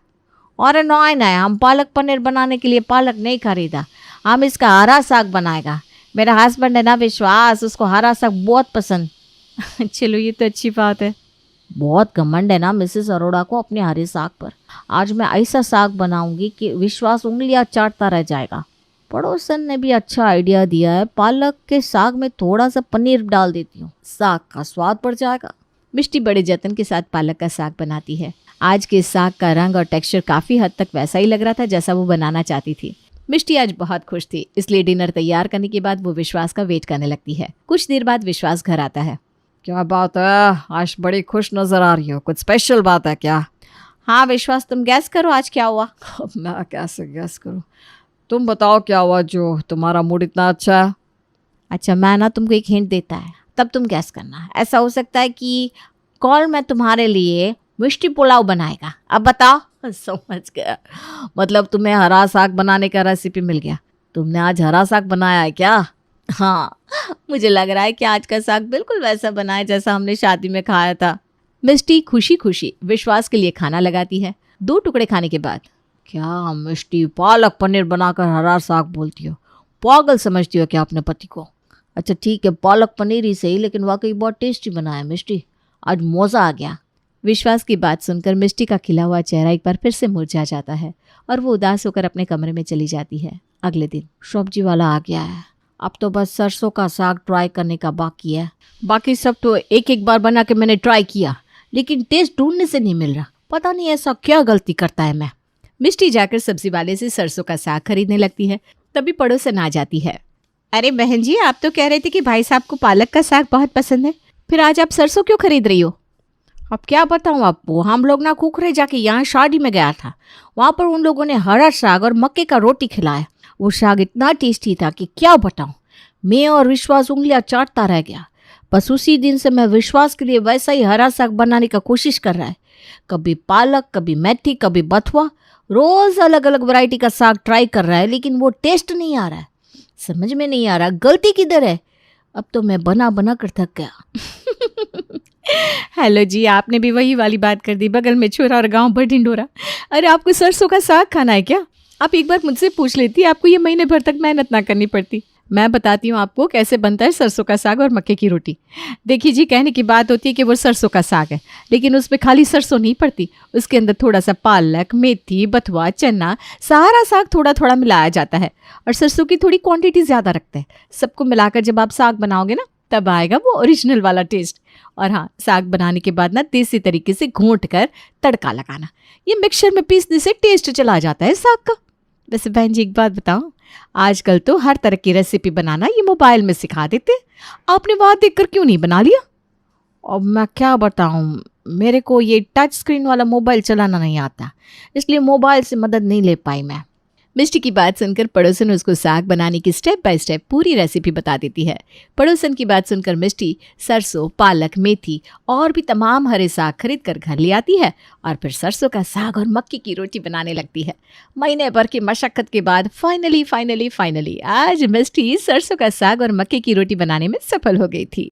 और नॉय हम पालक पनीर बनाने के लिए पालक नहीं खरीदा, हम इसका हरा साग बनाएगा। मेरा हस्बैंड है ना विश्वास, उसको हरा साग बहुत पसंद। चलो ये तो अच्छी बात है। बहुत घमंड है ना मिसेस अरोड़ा को अपने हरे साग पर। आज मैं ऐसा साग बनाऊंगी कि विश्वास उंगलियां चाटता रह जाएगा। पड़ोसन ने भी अच्छा आइडिया दिया है, पालक के साग में थोड़ा सा पनीर डाल देती हूँ, साग का स्वाद बढ़ जाएगा। मिष्टी बड़े जतन के साथ पालक का साग बनाती है। आज के साग का रंग और टेक्सचर काफी हद तक वैसा ही लग रहा था जैसा वो बनाना चाहती थी। मिष्टी आज बहुत खुश थी, इसलिए डिनर तैयार करने के बाद वो विश्वास का वेट करने लगती है। कुछ देर बाद विश्वास घर आता है। क्या बात है, आज बड़ी खुश नजर आ रही हो, कुछ स्पेशल बात है क्या? हाँ विश्वास, तुम गैस करो आज क्या हुआ। अब मैं कैसे गैस करूं? तुम बताओ क्या हुआ जो तुम्हारा मूड इतना अच्छा है? अच्छा, मैं ना तुमको एक हिंट देता है, तब तुम गैस करना। ऐसा हो सकता है कि कॉल में तुम्हारे लिए मिष्टी पुलाव बनाएगा। अब बताओ। समझ गया, मतलब तुम्हें हरा साग बनाने का रेसिपी मिल गया। तुमने आज हरा साग बनाया है क्या? हाँ, मुझे लग रहा है कि आज का साग बिल्कुल वैसा बना है जैसा हमने शादी में खाया था। मिष्टी खुशी खुशी विश्वास के लिए खाना लगाती है। 2 टुकड़े खाने के बाद, क्या मिष्टी पालक पनीर बनाकर हरा साग बोलती हो? पागल समझती हो क्या अपने पति को? अच्छा ठीक है, पालक पनीर ही सही, लेकिन वाकई बहुत टेस्टी बना है मिष्टी, आज मज़ा आ गया। विश्वास की बात सुनकर मिष्टी का खिला हुआ चेहरा एक बार फिर से मुरझा जाता है और वो उदास होकर अपने कमरे में चली जाती है। अगले दिन सब्जी वाला आ गया है, अब तो बस सरसों का साग ट्राई करने का बाकी है। बाकी सब तो एक एक बार बना के मैंने ट्राई किया, लेकिन टेस्ट ढूंढने से नहीं मिल रहा। पता नहीं ऐसा क्या गलती करता है मैं। मिष्टी जाकर सब्जी वाले से सरसों का साग खरीदने लगती है। तभी पड़ोसन आ जाती है। अरे बहन जी, आप तो कह रहे थे कि भाई साहब को पालक का साग बहुत पसंद है, फिर आज आप सरसों क्यों खरीद रही हो? अब क्या बताऊँ आपको, हम लोग ना कुकरे जाके यहाँ शादी में गया था, वहाँ पर उन लोगों ने हरा साग और मक्के का रोटी खिलाया। वो साग इतना टेस्टी था कि क्या बताऊँ, मैं और विश्वास उंगलियां चाटता रह गया। बस उसी दिन से मैं विश्वास के लिए वैसा ही हरा साग बनाने का कोशिश कर रहा है। कभी पालक, कभी मेथी, कभी बथुआ, रोज अलग अलग वैरायटी का साग ट्राई कर रहा है, लेकिन वो टेस्ट नहीं आ रहा है। समझ में नहीं आ रहा गलती किधर है। अब तो मैं बना बना कर थक गया। हेलो जी, आपने भी वही वाली बात कर दी, बगल में छोरा और गांव भर ढिंडोरा। अरे आपको सरसों का साग खाना है क्या? आप एक बार मुझसे पूछ लेती, आपको ये महीने भर तक मेहनत ना करनी पड़ती। मैं बताती हूँ आपको कैसे बनता है सरसों का साग और मक्के की रोटी। देखिए जी, कहने की बात होती है कि वो सरसों का साग है, लेकिन उसमें खाली सरसों नहीं पड़ती, उसके अंदर थोड़ा सा पालक, मेथी, बथुआ, चना, सारा साग थोड़ा थोड़ा मिलाया जाता है और सरसों की थोड़ी क्वांटिटी ज़्यादा रखते हैं। सबको मिलाकर जब आप साग बनाओगे ना, तब आएगा वो ओरिजिनल वाला टेस्ट। और हाँ, साग बनाने के बाद ना देसी तरीके से घोंट कर तड़का लगाना, ये मिक्सचर में पीसने से टेस्ट चला जाता है साग का। वैसे बहन जी एक बात बताऊं, आजकल तो हर तरह की रेसिपी बनाना ये मोबाइल में सिखा देते, आपने वहाँ देखकर क्यों नहीं बना लिया? अब मैं क्या बताऊं, मेरे को ये टच स्क्रीन वाला मोबाइल चलाना नहीं आता, इसलिए मोबाइल से मदद नहीं ले पाई मैं। मिष्टी की बात सुनकर पड़ोसन उसको साग बनाने की स्टेप बाय स्टेप पूरी रेसिपी बता देती है। पड़ोसन की बात सुनकर मिष्टी सरसों, पालक, मेथी और भी तमाम हरे साग खरीद कर घर ले आती है और फिर सरसों का साग और मक्की की रोटी बनाने लगती है। महीने भर की मशक्कत के बाद फाइनली आज मिष्टी सरसों का साग और मक्के की रोटी बनाने में सफल हो गई थी।